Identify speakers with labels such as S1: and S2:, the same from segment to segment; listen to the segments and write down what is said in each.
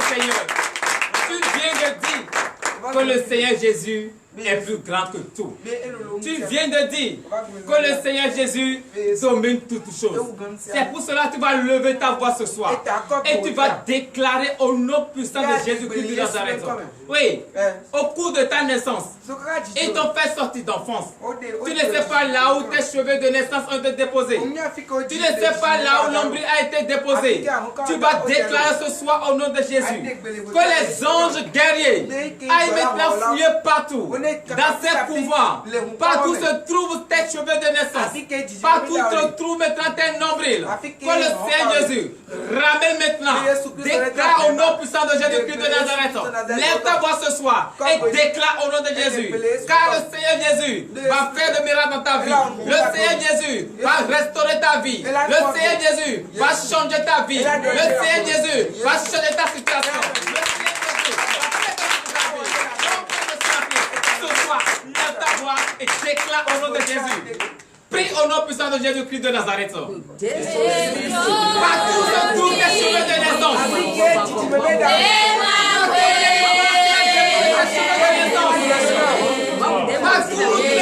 S1: Seigneur. Tu viens de dire que le Seigneur Jésus est plus grand que tout. Tu viens de dire que le Seigneur Jésus domine toutes choses. C'est pour cela que tu vas lever ta voix ce soir. Et tu vas déclarer au nom puissant de Jésus-Christ de Nazareth. Oui, au cours de ta naissance, ils t'ont fait sortir d'enfance. Tu ne sais pas là où tes cheveux de naissance ont été déposés. Tu ne sais pas là où l'ombril a été déposé. Tu vas déclarer ce soir au nom de Jésus que les anges guerriers aillent maintenant fouiller partout. Dans ces pouvoirs, partout se trouvent tes cheveux de naissance, partout se trouve maintenant tes nombrils. Que le Seigneur Jésus ramène maintenant, déclare au nom puissant de Jésus-Christ de Nazareth. Lève ta voix ce soir et déclare au nom de Jésus. Car le Seigneur Jésus va faire de miracles dans ta vie. Le Seigneur Jésus va restaurer ta vie. Le Seigneur Jésus va changer ta vie. Le Seigneur Jésus va changer ta situation. Et déclare au nom de Jésus. Prie au nom puissant de Jésus-Christ de Nazareth. Partout se trouvent tes cheveux de naissance. Partout tu es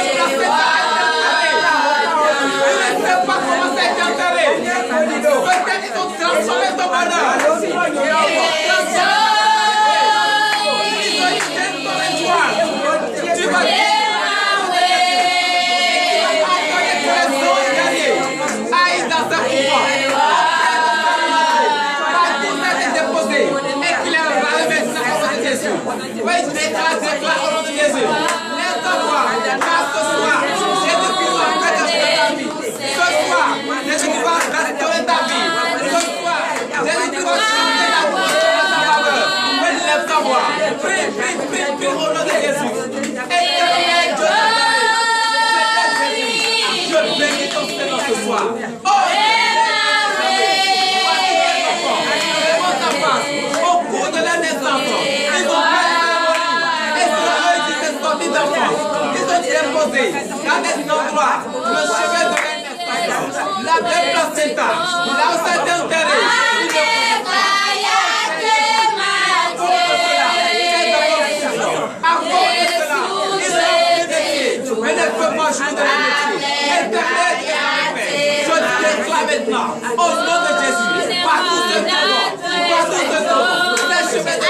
S1: placé par tu ne sais pas comment ça a été enterré. Peut-être ils ont transformé ton bonheur. Ils ont éteint ton étoile. Tu vas oui, déclare au nom de Jésus. Lève ta voix, car ce soir, Jésus-Christ va faire ta vie. Ce soir, Jésus-Christ va restaurer ta vie. Ce soir, Jésus-Christ va changer ta voix à ta faveur. Oui, lève ta voix. Prie, prie, prie, prie au nom de Jésus. Éternel Dieu, je bénis ton Seigneur ce soir. Oh, au cours de la naissance, ils ont déposé dans des endroits le chevet de la naissance, la belle placenta, là où ça a été enterré. À cause de cela, ils ont métier, mais ne peuvent pas jouer de la métier. Je déclare maintenant, au nom de Jésus, partout ce temps, les chevets de la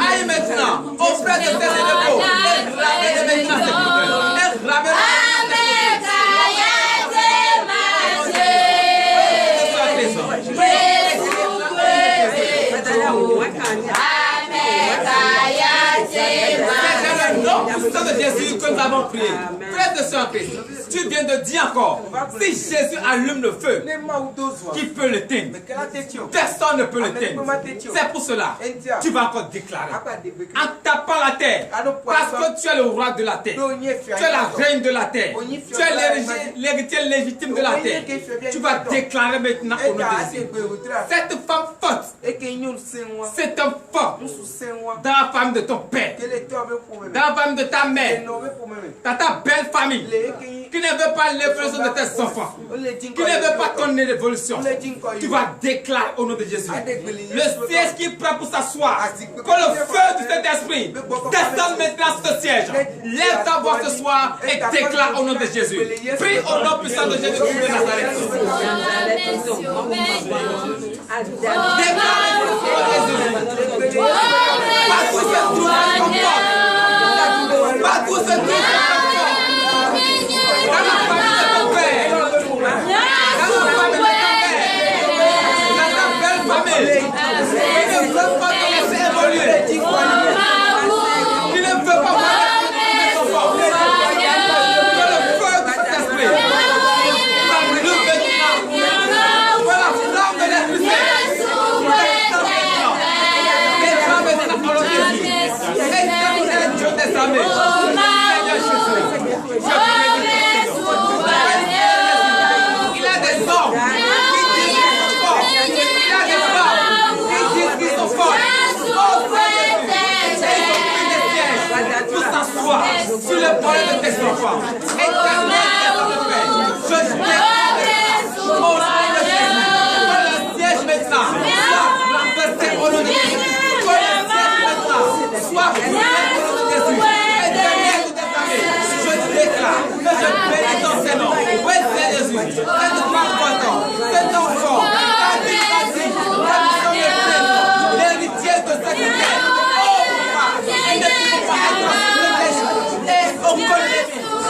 S1: aille maintenant auprès de tes repos et ramène maintenant tes problèmes. Et ramène de Jésus que nous avons prié. Frères et sœurs, tu viens de dire encore, si Jésus allume le feu, qui peut l'éteindre? Personne ne peut l'éteindre. C'est pour cela, tu vas encore déclarer, en tapant la terre, parce que tu es le roi de la terre, tu es la reine de la terre, tu es l'héritier légitime de la terre. Tu vas déclarer maintenant au nom de Jésus. Cette femme forte, c'est un fort dans la famille de ton père, dans la famille de ta mère, dans ta belle famille, qui ne veut pas l'évolution de tes enfants, qui ne veut pas ton évolution. Tu vas déclarer au nom de Jésus. Le siège qui prend pour s'asseoir, que le feu du Saint-Esprit descende maintenant sur ce siège. Lève ta voix ce soir et déclare au nom de Jésus. Prie au nom puissant de Jésus de Nazareth. Déclare au nom de Jésus. Partout se trouve un confort. Partout se trouve un confort. Dans la famille de ton père, dans la famille de ton père, dans ta belle famille, qui ne veut pas te laisser évoluer, qui ne veut pas voir ton confort, que le feu de cet esprit nous maintenant, que la flamme de l'Esprit Saint descend maintenant dans le Jésus. Éternel Dieu des armées, Seigneur Jésus, je il a des hommes qui disent qu'ils sont forts. Il y a des femmes qui disent qu'ils sont forts. Oh, Seigneur Jésus, et ils ont pris des sièges. sur le problème de tes enfants. Éternel Dieu de paix, je déclare au nom de Jésus que le siège maintenant soit renversé au nom de Jésus. Que le siège maintenant soit brûlé au nom de Jésus. Éternel de tes familles, je déclare que je bénis ton Seigneur. Oui, c'est Jésus. C'est de ma poison. C'est ton fort. L'héritier de cette terre. Oh, papa, il ne faut pas être et on connaît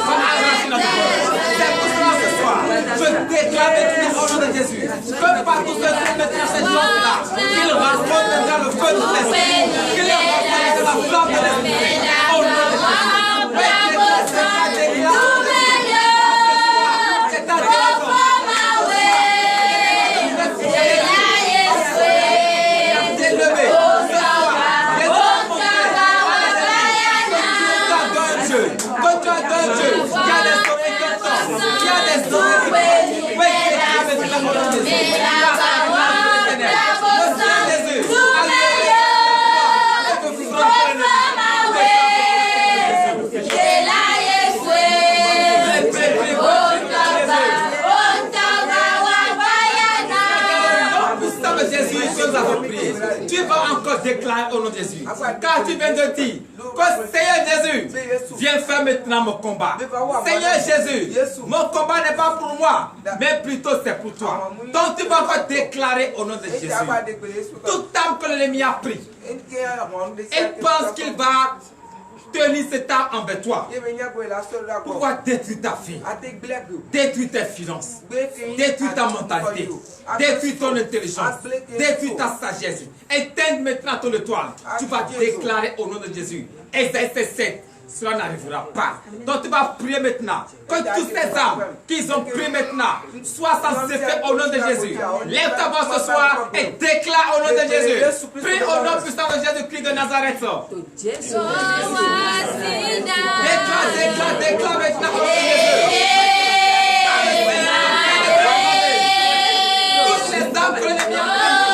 S1: pas arracher notre corps. C'est pour cela ce soir, je déclare maintenant au nom de Jésus que partout ce sont maintenant ces gens-là, qu'ils rencontrent maintenant le feu de l'esprit, qu'ils rencontrent la flamme de l'esprit. Au nom de Jésus, c'est ta déclaration. Tu vas encore déclarer au nom de Jésus. Car tu viens de dire que Seigneur Jésus, viens faire maintenant mon combat. Seigneur Jésus, mon combat n'est pas pour moi, mais plutôt c'est pour toi. Donc tu vas encore déclarer au nom de Jésus. Toute âme que l'ennemi a pris, il pense qu'il va tenir cette âme envers toi. Pourquoi détruire ta vie, détruire tes finances, détruire ta mentalité, détruire ton intelligence, détruire ta sagesse. Éteindre maintenant ton étoile. Tu vas déclarer au nom de Jésus. Ésaïe 7. Cela n'arrivera pas. Donc tu vas prier maintenant que toutes ces âmes qu'ils ont pris maintenant soient sans effet au nom de Jésus. Lève ta voix ce soir et déclare au nom de Jésus. Prie au nom puissant de Jésus-Christ de Nazareth. Déclare maintenant au nom de Jésus. Toutes les âmes que l'ennemi a prises.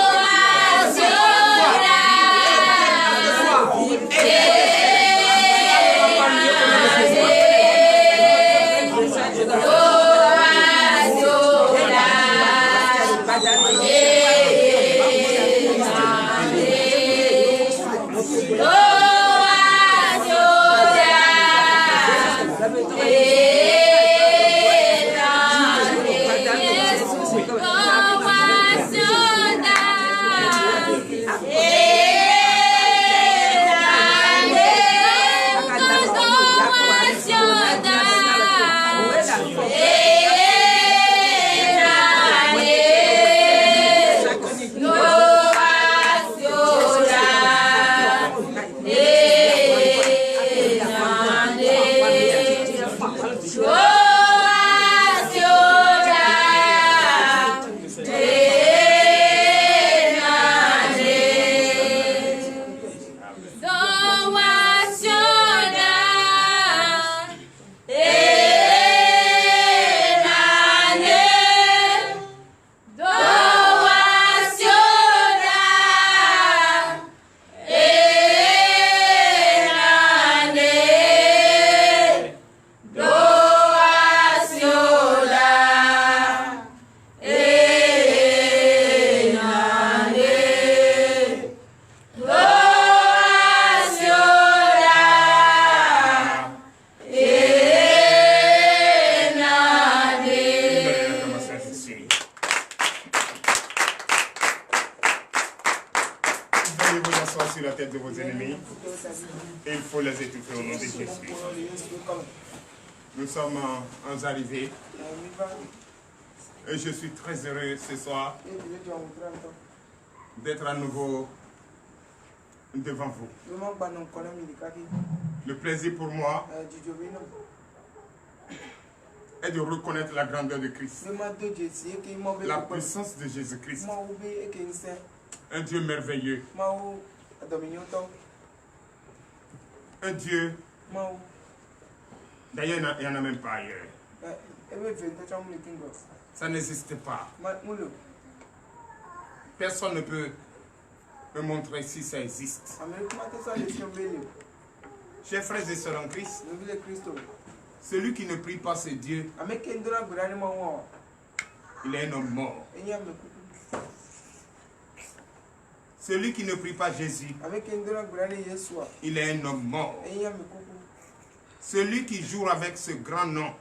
S2: Nous sommes arrivés et je suis très heureux ce soir d'être à nouveau devant vous. Le plaisir pour moi est de reconnaître la grandeur de Christ, la puissance de Jésus-Christ, un Dieu merveilleux, un Dieu. D'ailleurs, il n'y en a même pas ailleurs. Ça n'existe pas. Personne ne peut me montrer si ça existe. Chers frères et sœurs en Christ, celui qui ne prie pas c'est Dieu. Il est un homme mort. Celui qui ne prie pas Jésus, il est un homme mort. Celui qui joue avec ce grand nom,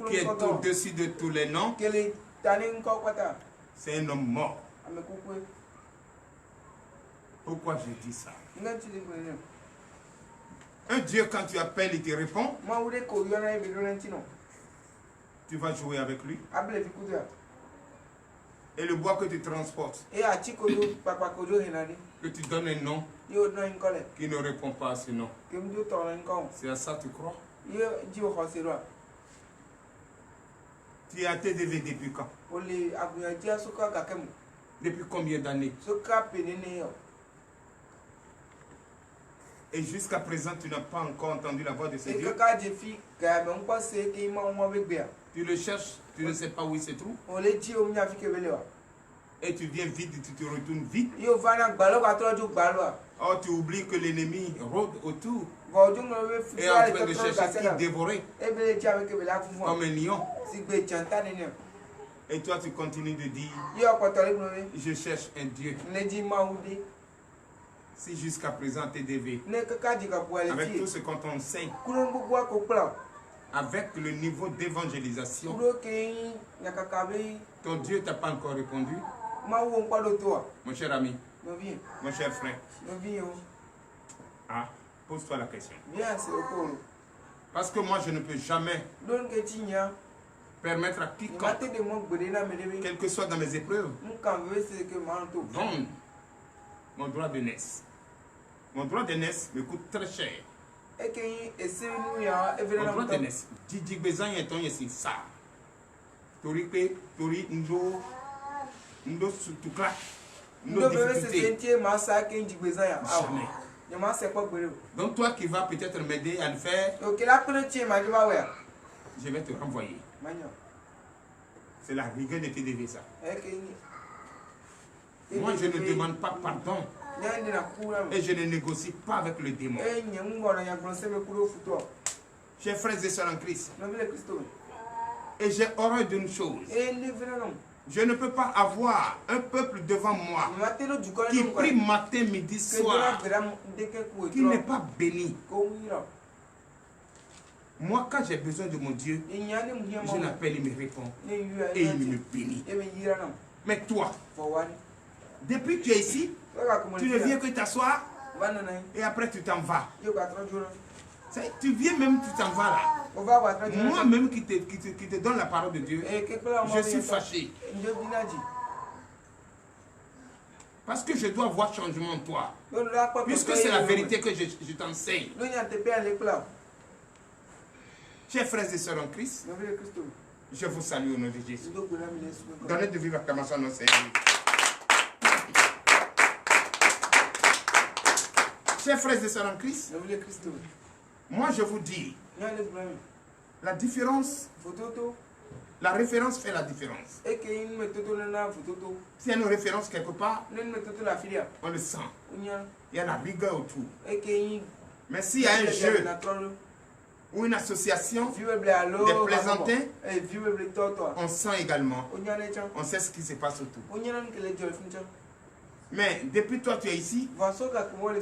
S2: qui est au-dessus de tous les noms, c'est un homme mort. Pourquoi je dis ça? Un Dieu, quand tu appelles, il te répond. Tu vas jouer avec lui. Et le bois que tu transportes, que tu donnes un nom qui ne répond pas à ce nom. C'est à ça que tu crois? Tu as TDV depuis quand? Depuis combien d'années? Et jusqu'à présent, tu n'as pas encore entendu la voix de ce Dieu. Tu le cherches, tu ne sais pas où il se trouve. Et tu viens vite, tu te retournes vite. Oh, tu oublies que l'ennemi rôde autour. Et est en train de chercher qui dévorer. Comme un lion. Et toi, tu continues de dire, je cherche un Dieu. Si jusqu'à présent TDV, avec tout ce qu'on t'enseigne, avec le niveau d'évangélisation, ton Dieu t'a pas encore répondu. Mon cher ami, mon cher frère, pose-toi la question. Parce que moi, je ne peux jamais permettre à quiconque, quel que soit dans mes épreuves, vendre mon droit de naissance. Mon droit de naissance me coûte très cher. Mon droit de naissance, Didi Bezan est un ici, ça. Tori Ndo Sutukla. Ndo difficulté. Jamais. Donc toi qui vas peut-être m'aider à le faire, je vais te renvoyer. C'est la rigueur de TDV ça. Moi je ne demande pas pardon. Et je ne négocie pas avec le démon. Chers frères et sœurs en Christ, et j'ai horreur d'une chose. Je ne peux pas avoir un peuple devant moi qui prie matin, midi, soir, qui n'est pas béni. Moi, quand j'ai besoin de mon Dieu, je l'appelle, il me répond et il me bénit. Mais toi, depuis que tu es ici, tu ne viens que t'asseoir et après tu t'en vas. Tu viens même, tu t'en vas là. Moi-même qui te donne la parole de Dieu, je suis fâché. Parce que je dois voir changement en toi. Puisque c'est la vérité que je t'enseigne. Chers frères et sœurs en Christ, je vous salue au nom de Jésus. Donnez de vivre acclamation à nos Seigneur. Chers frères et sœurs en Christ, moi je vous dis, la différence, la référence fait la différence. S'il y a une référence quelque part, on le sent. Il y a la rigueur autour. Mais s'il y a un jeu ou une association des plaisantins, on sent également, on sait ce qui se passe autour. Mais depuis toi tu es ici,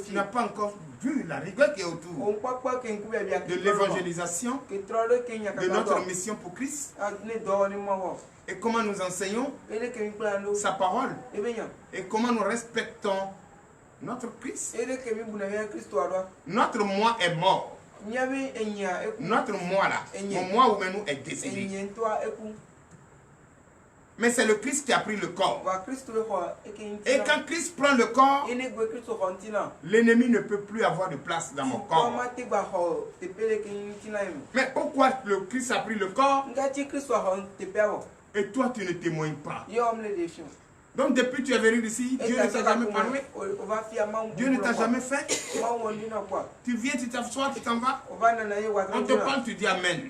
S2: tu n'as pas encore vu la rigueur qui est autour de l'évangélisation, de notre mission pour Christ, et comment nous enseignons sa parole, et comment nous respectons notre Christ. Notre moi est mort. Notre moi là, mon moi ou même nous est décédé. Mais c'est le Christ qui a pris le corps. Et quand Christ prend le corps, l'ennemi ne peut plus avoir de place dans mon corps. Mais pourquoi le Christ a pris le corps et toi tu ne témoignes pas? Donc depuis que tu es venu ici, Dieu ne t'a jamais parlé. Dieu ne t'a jamais fait. Tu viens, tu t'assois, tu t'en vas. On te parle, tu dis Amen.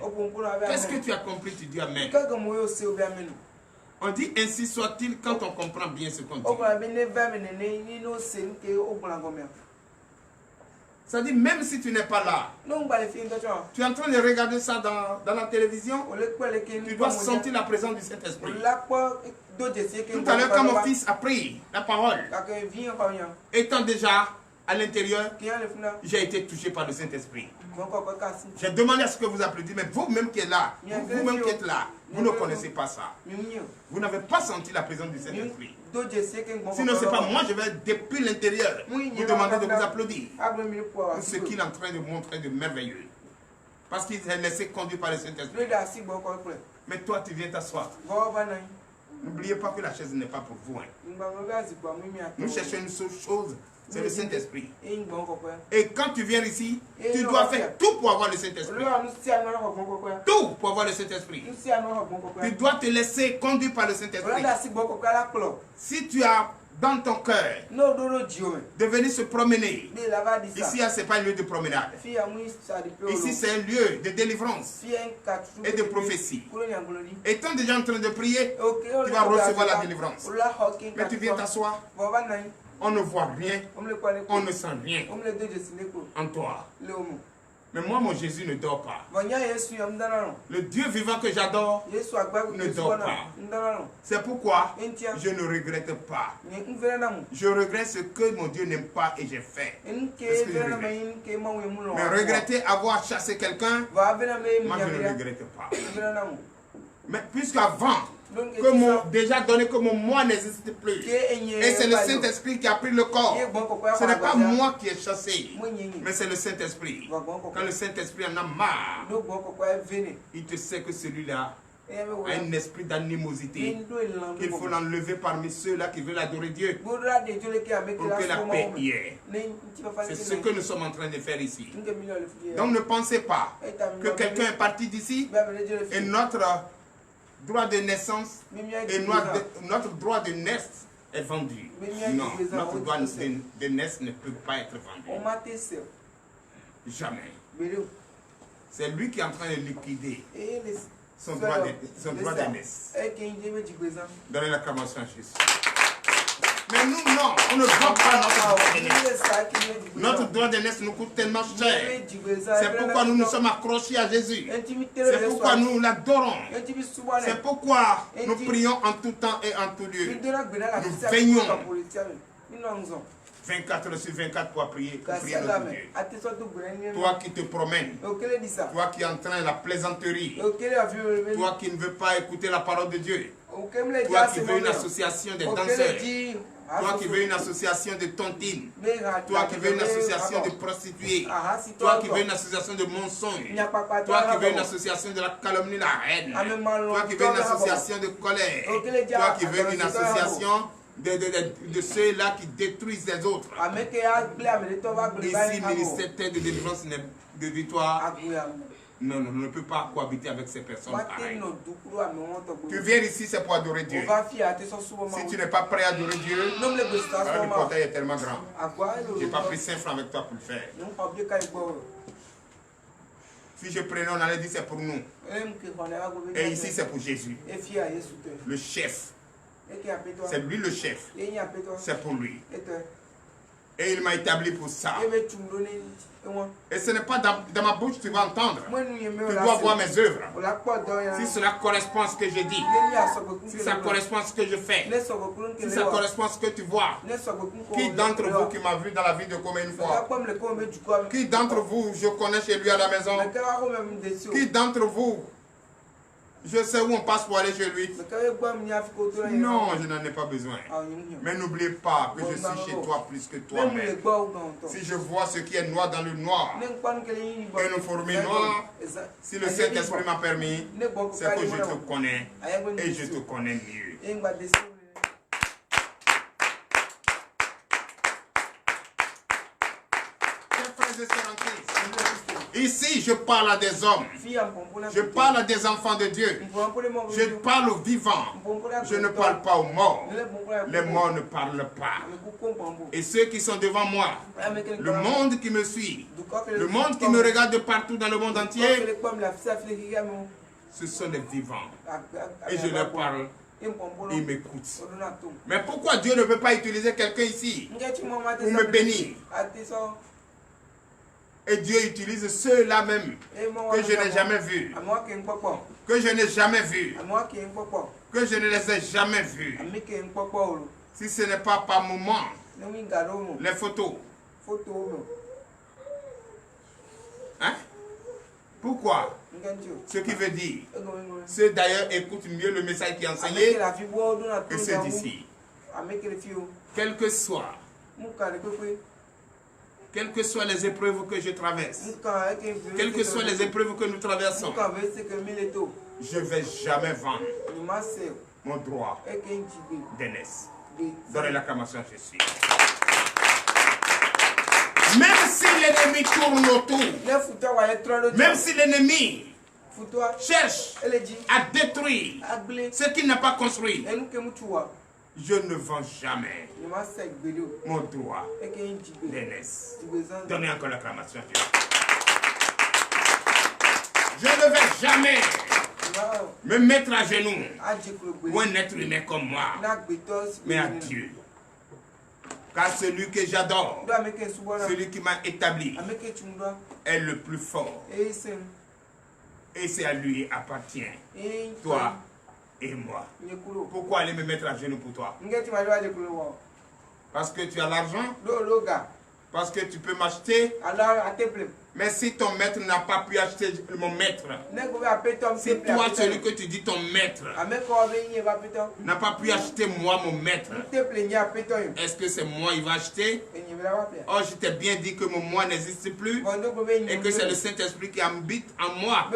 S2: Qu'est-ce que tu as compris? Tu dis Amen. On dit ainsi soit-il quand on comprend bien ce qu'on dit. Ça dit, même si tu n'es pas là, tu es en train de regarder ça dans la télévision, tu dois sentir la présence du Saint-Esprit. Tout à l'heure, quand mon fils a pris la parole, étant déjà à l'intérieur, j'ai été touché par le Saint-Esprit. J'ai demandé à ce que vous applaudiez, mais vous-même qui êtes là, vous-même qui êtes là, vous ne connaissez pas ça. Vous n'avez pas senti la présence du Saint-Esprit. Sinon, ce n'est pas moi, je vais depuis l'intérieur vous demander de vous applaudir pour ce qu'il est en train de montrer de merveilleux. Parce qu'il s'est laissé conduire par le Saint-Esprit. Mais toi, tu viens t'asseoir. N'oubliez pas que la chaise n'est pas pour vous. Nous cherchons une seule chose, c'est le Saint-Esprit. Et quand tu viens ici, tu dois faire tout pour avoir le Saint-Esprit. Tout pour avoir le Saint-Esprit. Tu dois te laisser conduire par le Saint-Esprit. Si tu as dans ton cœur de venir se promener, ici ce n'est pas un lieu de promenade. Ici c'est un lieu de délivrance et de prophétie. Étant déjà en train de prier, tu vas recevoir la délivrance. Mais tu viens t'asseoir, on ne voit rien, on ne sent rien en toi. Mais moi, mon Jésus ne dort pas. Le Dieu vivant que j'adore ne dort pas. C'est pourquoi je ne regrette pas. Je regrette ce que mon Dieu n'aime pas et j'ai fait. C'est ce que je regrette. Mais regretter avoir chassé quelqu'un, moi je ne regrette pas. Mais puisqu'avant, déjà donné que mon moi n'existe plus. Et c'est le Saint-Esprit qui a pris le corps. Ce n'est pas moi qui ai chassé, mais c'est le Saint-Esprit. Quand le Saint-Esprit en a marre, il te sait que celui-là a un esprit d'animosité, qu'il faut l'enlever parmi ceux-là qui veulent adorer Dieu pour que la paix y ait. C'est ce que nous sommes en train de faire ici. Donc ne pensez pas que quelqu'un est parti d'ici et notre droit de naissance et notre droit de naissance est vendu. Non, notre droit de naissance ne peut pas être vendu. Jamais. C'est lui qui est en train de liquider son droit de naissance. Donnez l'acclamation à Jésus. Mais nous, non, on ne vend pas notre droit de naissance. Notre droit de naissance nous coûte tellement cher. C'est pourquoi nous nous sommes accrochés à Jésus. C'est pourquoi nous l'adorons. C'est pourquoi nous prions en tout temps et en tout lieu. Nous veignons 24 sur 24 pour prier notre Dieu. Toi qui te promènes, toi qui entraînes la plaisanterie, toi qui ne veux pas écouter la parole de Dieu, toi qui veux une association des danseurs, toi qui veux une association de tontines, toi qui veux une association de prostituées, toi qui veux une association de mensonges, toi qui veux une association de la calomnie, la haine, toi qui veux une association de colère, toi qui veux une association de ceux-là qui détruisent les autres. Ici, ministère de délivrance de victoire. Non, on ne peut pas cohabiter avec ces personnes pareilles. Tu viens ici, c'est pour adorer Dieu. Si tu n'es pas prêt à adorer Dieu, le portail est tellement grand. Je n'ai pas pris 5 francs avec toi pour le faire. Si je prenais, on allait dire c'est pour nous. Et ici, c'est pour Jésus. Le chef. C'est lui le chef. C'est pour lui. Et il m'a établi pour ça. Et ce n'est pas dans ma bouche que tu vas entendre. Tu dois voir mes œuvres. Si cela correspond à ce que je dis, si ça correspond à ce que je fais, si ça correspond à ce que tu vois, qui d'entre vous qui m'a vu dans la vie de combien de fois? Qui d'entre vous je connais chez lui à la maison? Qui d'entre vous je sais où on passe pour aller chez lui? Non, je n'en ai pas besoin. Mais n'oubliez pas que je suis chez toi plus que toi-même. Si je vois ce qui est noir dans le noir, et une fourmi noire, si le Saint-Esprit m'a permis, c'est que je te connais et je te connais mieux. Ici, je parle à des hommes. Je parle à des enfants de Dieu. Je parle aux vivants. Je ne parle pas aux morts. Les morts ne parlent pas. Et ceux qui sont devant moi, le monde qui me suit, le monde qui me regarde de partout dans le monde entier, ce sont les vivants. Et je leur parle. Ils m'écoutent. Mais pourquoi Dieu ne peut pas utiliser quelqu'un ici pour me bénir? Et Dieu utilise ceux-là même que je n'ai jamais vus. Que je n'ai jamais vus. Que je ne les ai jamais vus. Si ce n'est pas par moment, les photos. Hein? Pourquoi? Ce qui veut dire, ceux d'ailleurs écoutent mieux le message qui est enseigné que ceux d'ici. Quel que soit. Quelles que soient les épreuves que je traverse, quelles que soient les épreuves que nous traversons, je ne vais jamais vendre mon droit d'aînesse. Donnez l'acclamation à Jésus. Même si l'ennemi tourne autour, même si l'ennemi cherche à détruire ce qu'il n'a pas construit, je ne vends jamais mon droit d'aînesse. Donnez encore l'acclamation à Dieu. Je ne vais jamais me mettre à genoux pour un être humain comme moi, mais à Dieu. Car celui que j'adore, celui qui m'a établi, est le plus fort. Et c'est à lui appartient. Toi et moi. Pourquoi aller me mettre à genoux pour toi? Parce que tu as l'argent? Parce que tu peux m'acheter? Mais si ton maître n'a pas pu acheter mon maître, si toi, celui que tu dis ton maître, n'a pas pu acheter moi mon maître, est-ce que c'est moi il va acheter? Oh, je t'ai bien dit que mon moi n'existe plus et que c'est le Saint-Esprit qui habite en moi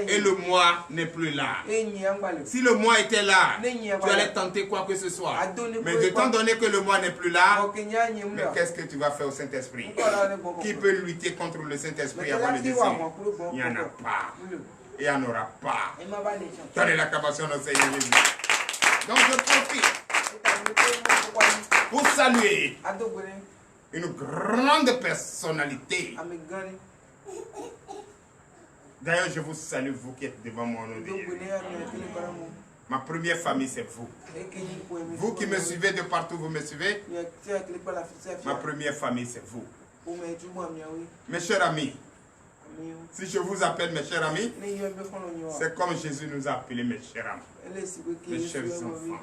S2: et le moi n'est plus là. Si le moi était là, tu allais tenter quoi que ce soit. Mais de temps donné que le moi n'est plus là, mais qu'est-ce que tu vas faire au Saint-Esprit? Qui peut lutter contre le Saint-Esprit avant le désir? Il n'y en a pas. Il n'y en aura pas. Donnez l'acclamation au Seigneur Jésus. Donc je profite pour saluer une grande personnalité. D'ailleurs, je vous salue, vous qui êtes devant moi. Ma première famille, c'est vous. Vous qui me suivez de partout, vous me suivez. Ma première famille, c'est vous. Mes chers amis, si je vous appelle mes chers amis, c'est comme Jésus nous a appelés mes chers amis, mes chers enfants.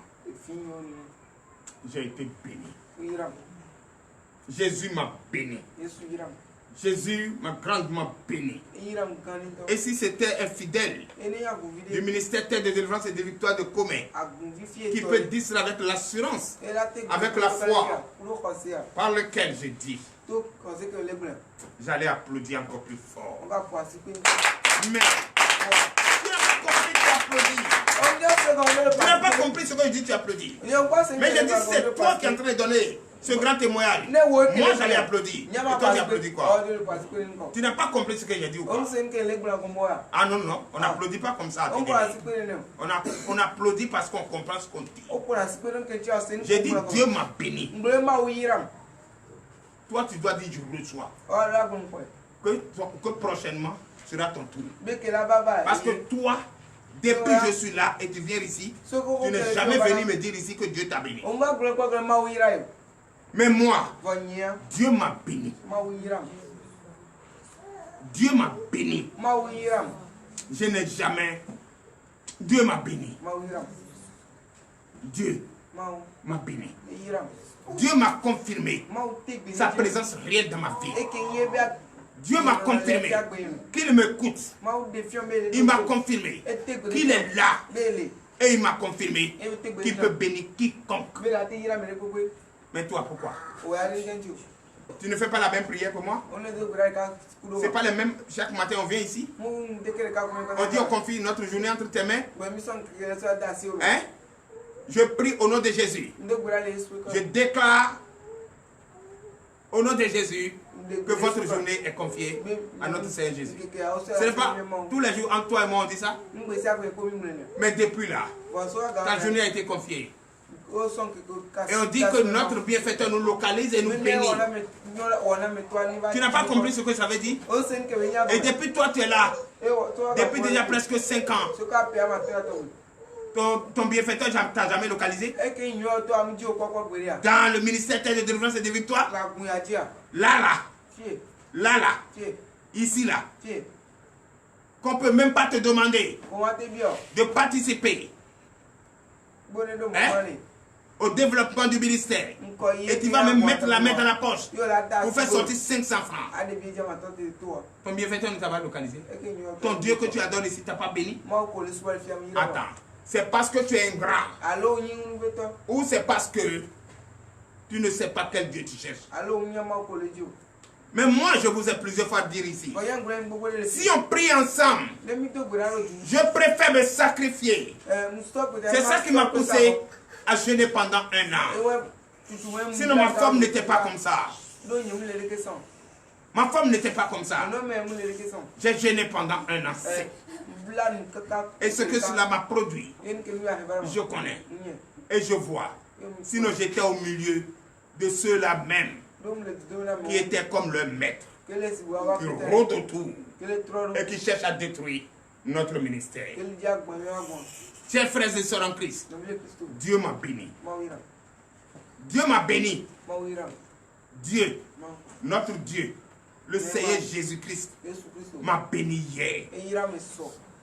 S2: J'ai été béni. Jésus m'a béni. Jésus m'a grandement béni. Et si c'était un fidèle du ministère de délivrance et de victoire de commun, qui peut dire cela avec l'assurance, avec la foi, par lequel je dis, j'allais applaudir encore plus fort. Mais tu n'as pas compris ce que je dis, tu applaudis. Mais je dis, c'est toi qui es en train de donner ce grand témoignage. Moi, j'allais applaudir. Et toi, tu applaudis quoi? Tu n'as pas compris ce que j'ai dit ou quoi? Ah non, non, on n'applaudit pas comme ça. On applaudit parce qu'on comprend ce qu'on dit. J'ai dit, Dieu m'a béni. Toi, tu dois dire, je reçois. Que prochainement sera ton tour. Parce que toi, depuis que je suis là et tu viens ici, tu n'es jamais venu me dire ici que Dieu t'a béni. Mais moi, Dieu m'a béni. Dieu m'a béni. Je n'ai jamais... Dieu m'a béni. Dieu m'a béni. Dieu m'a confirmé sa présence réelle dans ma vie. Dieu m'a confirmé qu'il m'écoute. Il m'a confirmé qu'il est là. Et il m'a confirmé qu'il peut bénir quiconque. Mais toi, pourquoi? Tu ne fais pas la même prière que moi? C'est pas le même. Chaque matin, on vient ici. On dit on confie notre journée entre tes mains. Hein? Je prie au nom de Jésus. Je déclare au nom de Jésus que votre journée est confiée à notre Seigneur Jésus. Ce n'est pas tous les jours entre toi et moi on dit ça. Mais depuis là, ta journée a été confiée. Et on dit que notre bienfaiteur nous localise et nous bénit. Tu n'as pas compris ce que ça veut dire? Et depuis toi tu es là. Depuis déjà presque 5 ans. Ton bienfaiteur t'a jamais localisé? Dans le ministère de délivrance et de victoire? Là. là, ici, là, qu'on ne peut même pas te demander de participer au développement du ministère. Et tu vas même mettre la main dans la poche pour faire sortir 500 francs. Combien de temps tu vas localiser? Ton Dieu que tu adores ici, tu n'as pas béni? Attends, c'est parce que tu es ingrat. Ou c'est parce que tu ne sais pas quel Dieu tu cherches? Mais moi, je vous ai plusieurs fois dit ici, si on prie ensemble, je préfère me sacrifier. C'est ça qui m'a poussé à jeûner pendant 1 an. Sinon, ma femme n'était pas comme ça. Ma femme n'était pas comme ça. J'ai jeûné pendant 1 an. Et ce que cela m'a produit, je connais. Et je vois. Sinon, j'étais au milieu de ceux-là même qui étaient comme le maître, qui rôdent autour et qui cherchent à détruire notre ministère. Chers frères et sœurs en Christ, Dieu m'a béni. Dieu m'a béni. Dieu, notre Dieu, le Seigneur Jésus-Christ, m'a béni hier.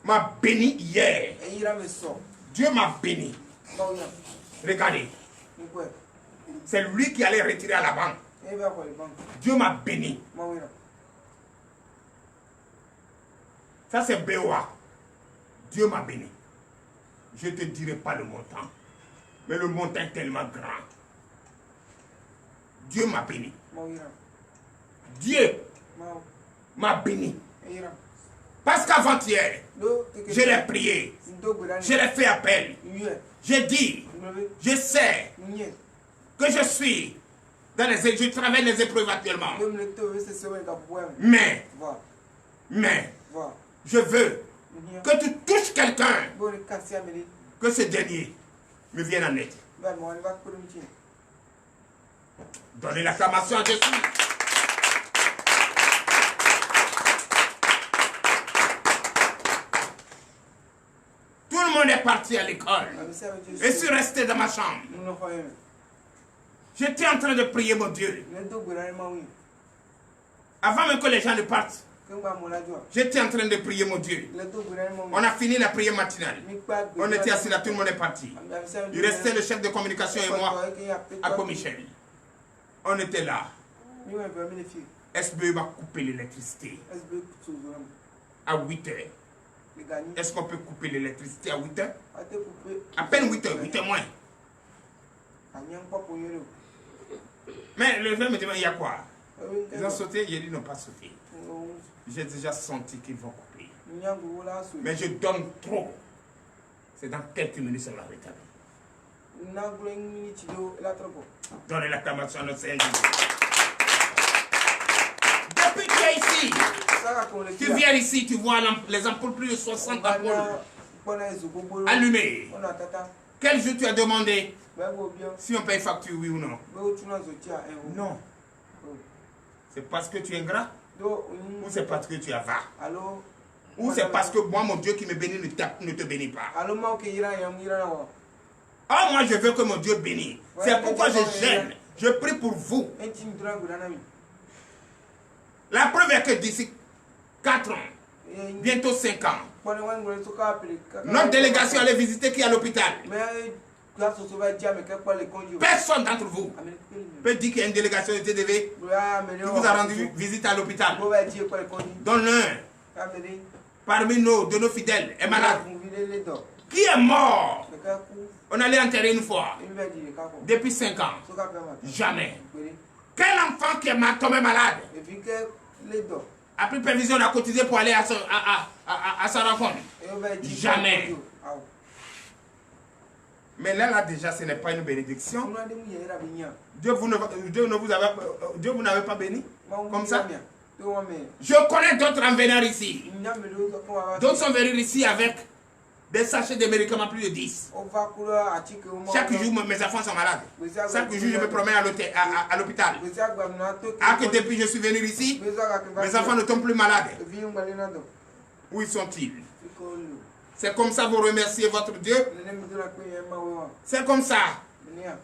S2: M'a béni hier. Dieu m'a béni. Regardez. C'est lui qui allait retirer à la banque. Dieu m'a béni. Ça c'est BOA. Dieu m'a béni. Je ne te dirai pas le montant. Mais le montant est tellement grand. Dieu m'a béni. Dieu m'a béni. Parce qu'avant-hier, je l'ai prié. Je l'ai fait appel. J'ai dit, je sais que je suis dans je traverse les épreuves actuellement. Mais, je veux que tu touches quelqu'un, que ce dernier me vienne en aide. Donnez l'acclamation à Jésus. Tout le monde est parti à l'école. Et je suis resté dans ma chambre. J'étais en train de prier mon Dieu. Avant même que les gens ne partent, j'étais en train de prier mon Dieu. On a fini la prière matinale. On était assis là, tout le monde est parti. Il restait le chef de communication et moi à Comichel. On était là. SBE m'a coupé l'électricité à 8 heures. Est-ce qu'on peut couper l'électricité à 8 heures? À peine 8 heures, 8 heures moins. Mais le frère me demande, il y a quoi? Ils ont sauté, j'ai dit, ils n'ont pas sauté. J'ai déjà senti qu'ils vont couper. Mais je donne trop. C'est dans quelques minutes, ça va rétablir. Donnez l'acclamation à notre Seigneur Jésus. Depuis que tu es ici, tu viens ici, tu vois les ampoules, plus de 60 ampoules allumées. Quel jour tu as demandé si on paye facture, oui ou non? Non. C'est parce que tu es ingrat? Ou c'est parce que tu es avare? Ou c'est parce que moi, mon Dieu qui me bénit ne te bénit pas? Ah, moi, je veux que mon Dieu bénisse. C'est pourquoi je gêne. Je prie pour vous. La preuve est que d'ici 4 ans, bientôt 5 ans, notre délégation allait visiter qui est à l'hôpital. Personne d'entre vous peut dire qu'il y a une délégation de TDV qui vous a rendu visite à l'hôpital. Dont l'un, parmi nous, de nos fidèles, est malade. Qui est mort? On allait enterrer une fois. Depuis 5 ans. Jamais. Quel enfant qui est tombé malade? A pris prévision, on a cotisé pour aller à sa rencontre? Jamais. Mais là, déjà, ce n'est pas une bénédiction. Dieu vous n'avez pas béni comme ça. Je connais d'autres en venant ici. D'autres sont venus ici avec des sachets de médicaments, plus de 10. Chaque jour, mes enfants sont malades. Chaque jour, je me promène à l'hôpital. Ah, que depuis que je suis venu ici, mes enfants ne tombent plus malades. Où sont-ils? C'est comme ça vous remerciez votre Dieu? C'est comme ça.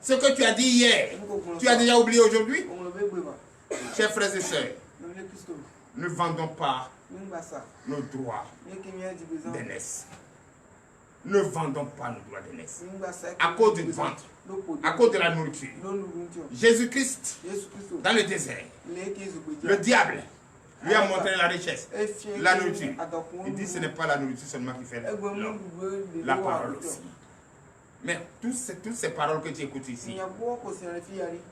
S2: Ce que tu as dit hier, tu as déjà oublié aujourd'hui? Chers frères et sœurs, Ne vendons pas nos droits d'aînesse. Ne vendons pas nos droits d'aînesse. À cause d'une vente, à cause de la nourriture. Jésus-Christ, dans le désert, le diable lui a montré la richesse, la nourriture. Il dit ce n'est pas la nourriture seulement qui fait l'homme, la parole aussi. Mais toutes ces paroles que tu écoutes ici,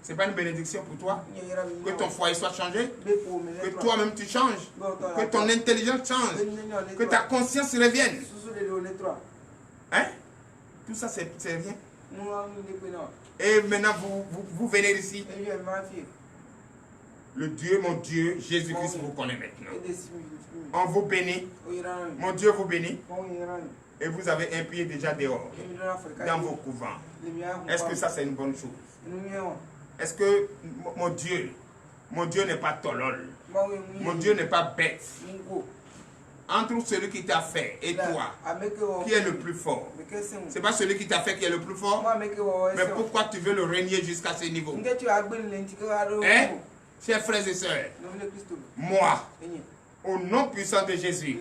S2: ce n'est pas une bénédiction pour toi? Que ton foyer soit changé? Que toi-même tu changes? Que ton intelligence change? Que ta conscience revienne? Hein? Tout ça c'est rien. Et maintenant vous venez ici. Le Dieu, mon Dieu, Jésus-Christ vous connaît maintenant. On vous bénit. Mon Dieu vous bénit. Et vous avez un pied déjà dehors, dans vos couvents. Est-ce que ça c'est une bonne chose? Est-ce que mon Dieu n'est pas tolol? Mon Dieu n'est pas bête? Entre celui qui t'a fait et toi, qui est le plus fort? Ce n'est pas celui qui t'a fait qui est le plus fort? Mais pourquoi tu veux le régner jusqu'à ce niveau? Hein? Chers frères et sœurs, moi, au nom puissant de Jésus,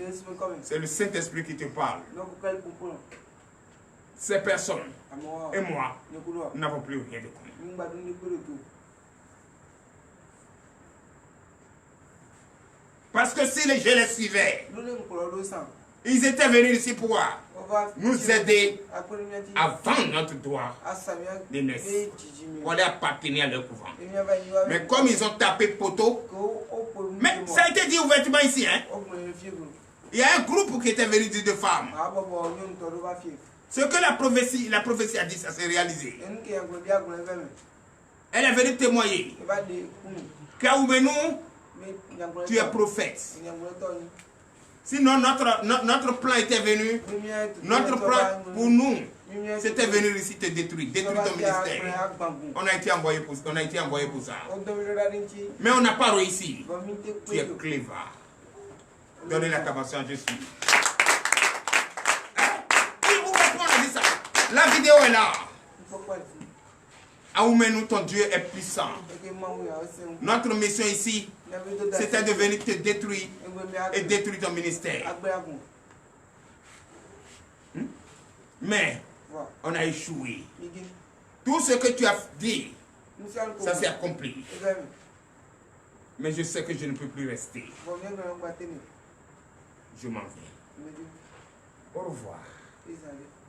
S2: c'est le Saint-Esprit qui te parle. Ces personnes et moi, nous n'avons plus rien de commun. Parce que si je les suivais, ils étaient venus ici pour nous aider à vendre notre droit d'aînesse, pour aller appartenir à leur couvent. Mais comme ils ont tapé poteau, mais ça a été dit ouvertement ici, hein? Il y a un groupe qui était venu dire de femmes. Ce que la prophétie a dit, ça s'est réalisé. Elle est venue témoigner. Kaoumenou, tu es prophète. Sinon notre plan était venu, notre plan pour nous, c'était venir ici te détruire ton ministère. On a été envoyé pour ça. Mais on n'a pas réussi. Tu es cléva. Donnez l'acclamation à Jésus. Qui vous répond à dire ça? La vidéo est là. Aoumenou, ton Dieu est puissant. Notre mission ici, c'était de venir te détruire et détruire ton ministère. Mais on a échoué. Tout ce que tu as dit, ça s'est accompli. Mais je sais que je ne peux plus rester. Je m'en vais. Au revoir.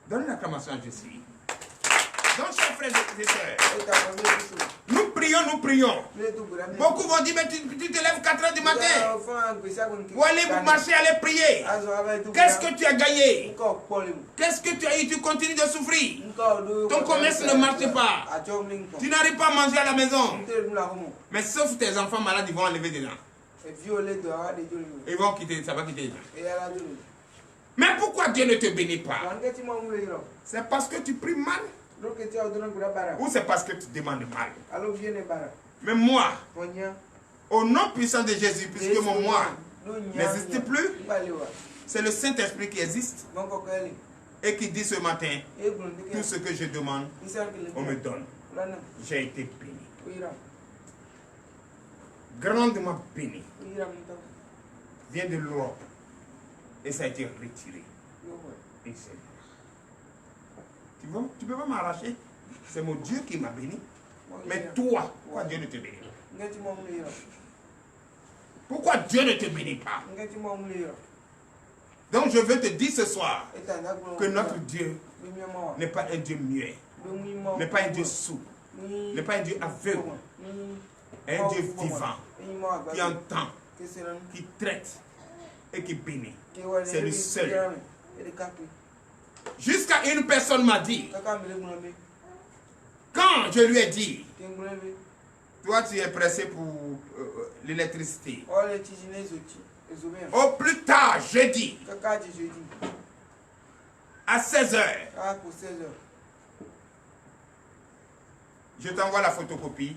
S2: Donne l'acclamation à Jésus. Donc, chers frères et sœurs, nous prions. Beaucoup vont dire, mais tu te lèves 4 heures du matin. Ou aller vous marcher, aller prier. Qu'est-ce que tu as gagné? Qu'est-ce que tu as eu? Tu continues de souffrir. Ton commerce ne marche pas. Tu n'arrives pas à manger à la maison. Mais sauf tes enfants malades, ils vont enlever des dents. Ils vont quitter, ça va quitter les gens. Mais pourquoi Dieu ne te bénit pas? C'est parce que tu pries mal. Ou c'est parce que tu demandes mal? Mais moi, au nom puissant de Jésus, puisque mon moi n'existe plus, c'est le Saint-Esprit qui existe et qui dit ce matin, tout ce que je demande, on me donne. J'ai été béni. Grandement béni. Vient de l'Europe et ça a été retiré. Et c'est tu ne peux pas m'arracher. C'est mon Dieu qui m'a béni. Mais toi, pourquoi Dieu ne te bénit pas? Pourquoi Dieu ne te bénit pas? Donc je veux te dire ce soir que notre Dieu n'est pas un Dieu muet, n'est pas un Dieu sourd, n'est pas un Dieu aveugle, un Dieu vivant qui entend, qui traite et qui bénit. C'est le seul. Jusqu'à une personne m'a dit, quand je lui ai dit, toi tu es pressé pour l'électricité, au plus tard jeudi, à 16h, je t'envoie la photocopie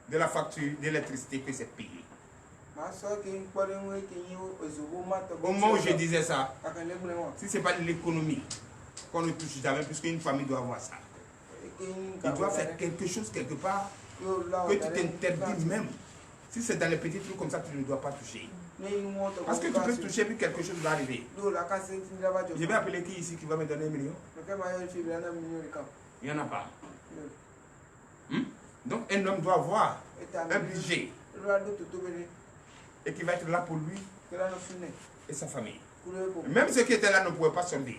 S2: de la facture d'électricité que c'est payé. Au moment où je disais ça, si ce n'est pas l'économie qu'on ne touche jamais, puisqu'une famille doit avoir ça, il doit faire quelque chose quelque part que tu t'interdis même. Si c'est dans les petits trucs comme ça, tu ne dois pas toucher. Parce que tu peux toucher puis quelque chose va arriver. Je vais appeler qui ici qui va me donner 1 million? Il n'y en a pas. Donc un homme doit avoir un budget et qui va être là pour lui et sa famille. Même ceux qui étaient là ne pouvaient pas sortir.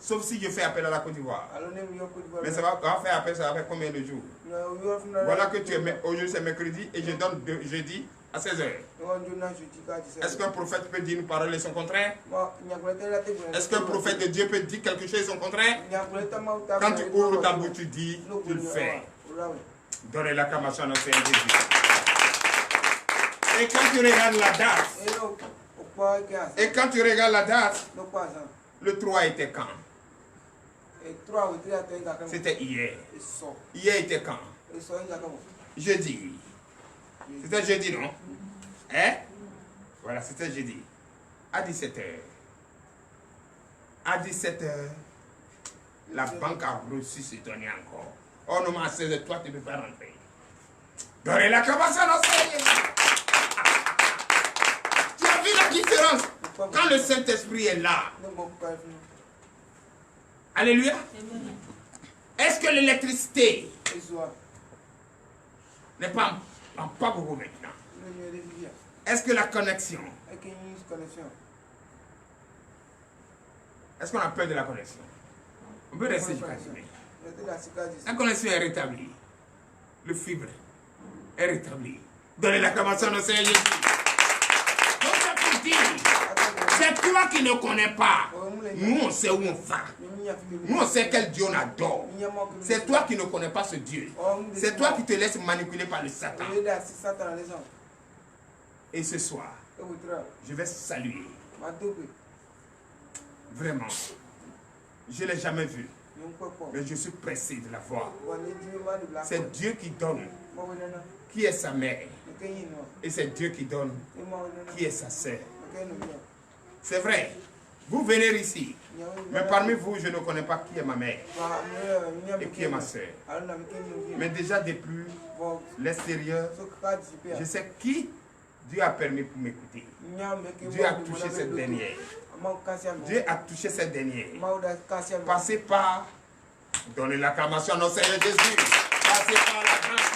S2: Sauf si je fais appel à la Côte d'Ivoire. Mais ça va faire appel, ça va faire combien de jours? Voilà que tu es, aujourd'hui c'est mercredi et je donne jeudi à 16h. Est-ce qu'un prophète peut dire une parole et son contraire? Est-ce qu'un prophète de Dieu peut dire quelque chose et son contraire? Quand tu ouvres ta bouche, tu dis, tu le fais. Donnez l'acclamation à notre Seigneur Jésus. Et quand tu regardes la date, le 3 était quand? C'était hier. Hier était quand? Jeudi. C'était jeudi, non? Hein? Voilà, c'était jeudi. À 17h. À 17h, la banque a reçu ce donné encore. Oh non, à 16h, toi, tu ne peux pas rentrer. Donnez l'acclamation à notre Seigneur. Tu as vu la différence? Quand le Saint-Esprit est là. Alléluia. Est-ce que l'électricité n'est pas beaucoup maintenant? Est-ce que la connexion? Est-ce qu'on a peur de la connexion? On peut rester jusqu'à demain. La connexion est rétablie. Le fibre est rétabli. Donnez l'acclamation au Seigneur Jésus. Donc ça peut dire, c'est toi qui ne connais pas. Nous on sait où on va. Nous on sait quel Dieu on adore. C'est toi qui ne connais pas ce Dieu. C'est toi qui te laisses manipuler par le Satan. Et ce soir, je vais saluer. Vraiment. Je ne l'ai jamais vu. Mais je suis pressé de la voir. C'est Dieu qui donne. Qui est sa mère? Et c'est Dieu qui donne. Qui est sa sœur? C'est vrai. Vous venez ici. Mais parmi vous, je ne connais pas qui est ma mère. Et qui est ma sœur. Mais déjà depuis l'extérieur, je sais qui Dieu a permis pour m'écouter. Dieu a touché cette dernière. Dieu a touché cette dernière. Passez par, donnez l'acclamation à notre Seigneur Jésus. Passez par la grande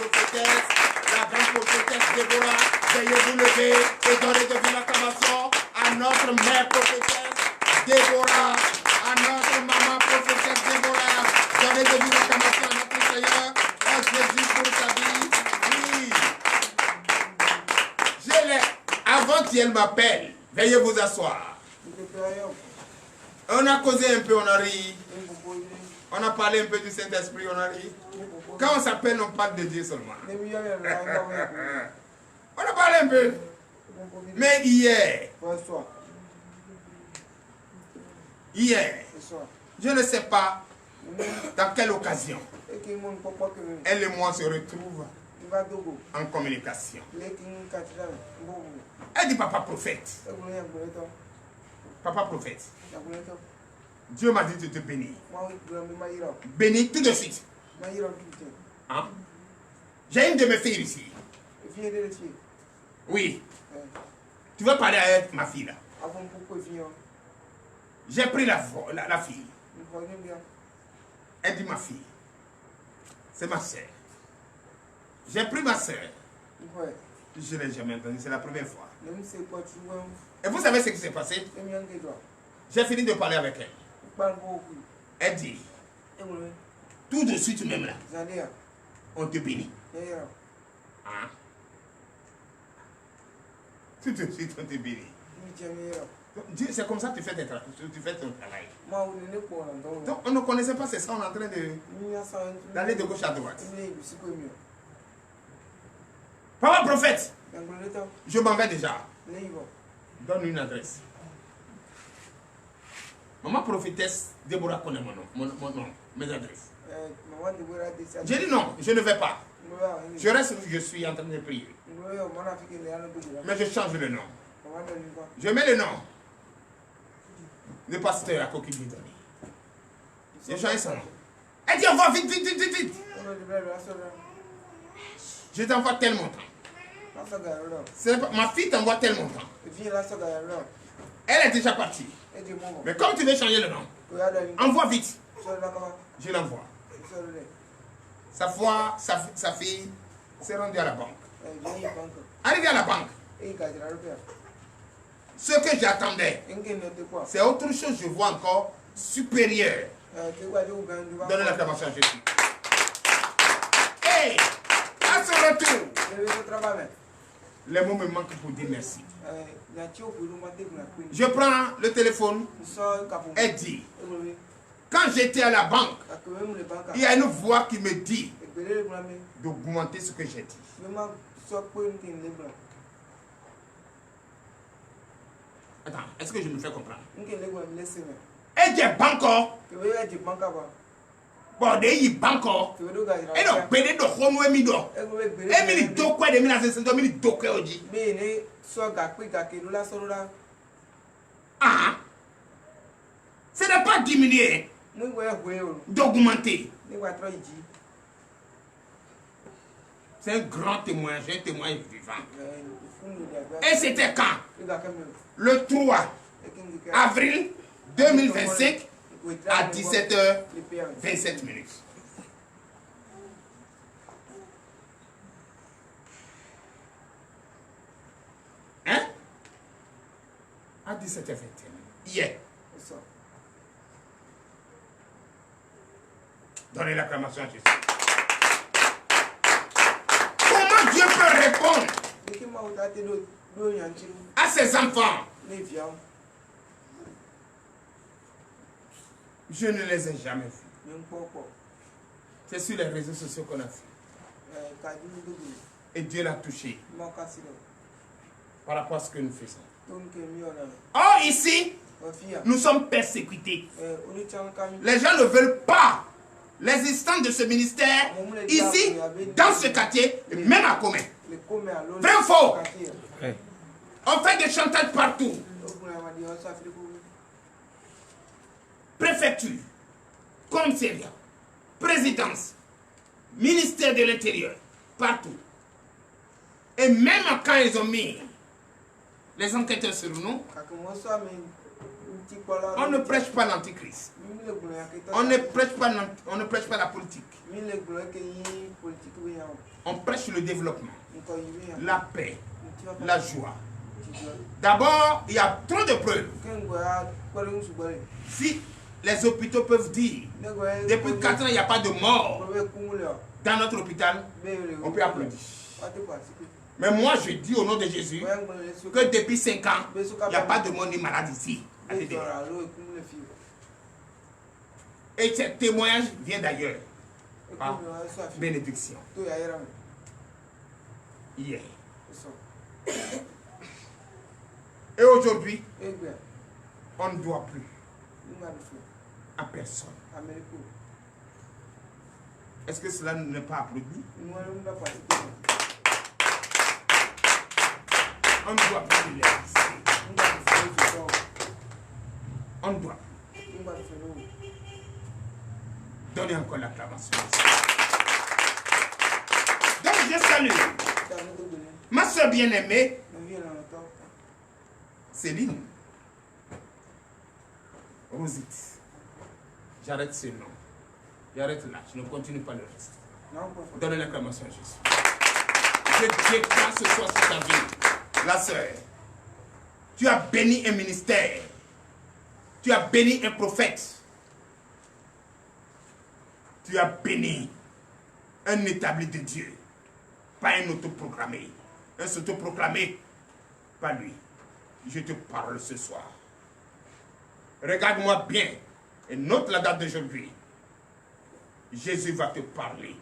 S2: prophétesse Déborah. Veuillez vous lever et donner de vive l'acclamation à notre mère prophétesse Déborah, à notre maman prophétesse Déborah. Donnez de vive l'acclamation à notre Seigneur, à Jésus pour sa vie. Oui. Je l'ai. Avant qu'elle m'appelle, veuillez vous asseoir. On a causé un peu, on a ri. On a parlé un peu du Saint-Esprit, on a ri. Quand on s'appelle, on parle de Dieu seulement. On a parlé un peu. Mais hier, je ne sais pas dans quelle occasion elle et moi se retrouvent en communication. Elle dit papa prophète. Papa prophète. Dieu m'a dit de te bénir. Bénis tout de suite. Hein? J'ai une de mes filles ici. Oui. Tu veux parler avec ma fille là? J'ai pris la fille. Elle dit ma fille. C'est ma soeur. J'ai pris ma soeur. Je ne l'ai jamais entendu, c'est la première fois. Et vous savez ce qui s'est passé? J'ai fini de parler avec elle. Elle dit, tout de suite même là, on te bénit. Hein? Tout de suite on te bénit. C'est comme ça que tu fais ton travail. Donc on ne connaissait pas, c'est ça, on est en train d'aller de gauche à droite. Papa prophète, je m'en vais déjà. Donne une adresse. Maman prophétesse, Déborah connaît mon nom, mes adresses. J'ai dit non, je ne vais pas. Je reste où je suis en train de prier. Mais je change le nom. Je mets le nom de pasteur à Coquille Bidoni. Je change son nom. Elle dit envoie vite, vite, vite, vite, vite. Je t'envoie tellement de temps. Ma fille t'envoie tellement de temps. Elle est déjà partie. Mais comme tu veux changer le nom, envoie vite. Je l'envoie. Sa fille s'est rendue à la banque. Arrivé à la banque, ce que j'attendais, c'est autre chose, je vois encore supérieur. Donnez l'acclamation à Jésus. Et à ce retour, les mots me manquent pour dire merci. Je prends le téléphone et dis, quand j'étais à la banque, il y a une voix qui me dit d'augmenter ce que j'ai dit. Attends, est-ce que je me fais comprendre? Et j'ai banco. Bon, des banco. Et donc, pédé de homo emido. Et mili do quoi de mina se do mili do quoi oji. Ah, ce n'est pas diminuer, d'augmenter. C'est un grand témoignage, un témoignage vivant. Et c'était quand? Le 3 avril 2025 à 17h27 minutes. Hein? À 17h21. Hier. Donnez l'acclamation à Jésus. Comment Dieu peut répondre à ses enfants? Je ne les ai jamais vus. C'est sur les réseaux sociaux qu'on a fait. Et Dieu l'a touché par rapport à ce que nous faisons. Or ici, nous sommes persécutés. Les gens ne veulent pas les instants de ce ministère ici, dans ce quartier, et même à Comé. Vrai ou faux? On fait des chantages partout. Préfecture, commissariat, présidence, ministère de l'Intérieur, partout. Et même quand ils ont mis les enquêteurs sur nous, on ne prêche pas l'antichrist. On ne prêche pas la politique. On prêche le développement, la paix, la joie. D'abord, il y a trop de preuves. Si les hôpitaux peuvent dire, depuis 4 ans, il n'y a pas de mort dans notre hôpital, on peut applaudir. Mais moi, je dis au nom de Jésus que depuis 5 ans, il n'y a pas de mort ni malade ici. Et ce témoignage vient d'ailleurs, par bénédiction. Hier. Et aujourd'hui, on ne doit plus à personne. Est-ce que cela n'est pas applaudi? On ne doit plus les laisser. On ne doit plus. Donnez encore l'acclamation. Donc je salue ma soeur bien-aimée, Céline. Rosette. J'arrête ce nom. J'arrête là. Je ne continue pas le reste. Donnez l'acclamation à Jésus. Je déclare ce soir sur ta vie. La sœur, tu as béni un ministère. Tu as béni un prophète. Tu as béni un établi de Dieu. Pas un autoproclamé. Un s'autoproclamé. Pas lui. Je te parle ce soir. Regarde-moi bien et note la date d'aujourd'hui. Jésus va te parler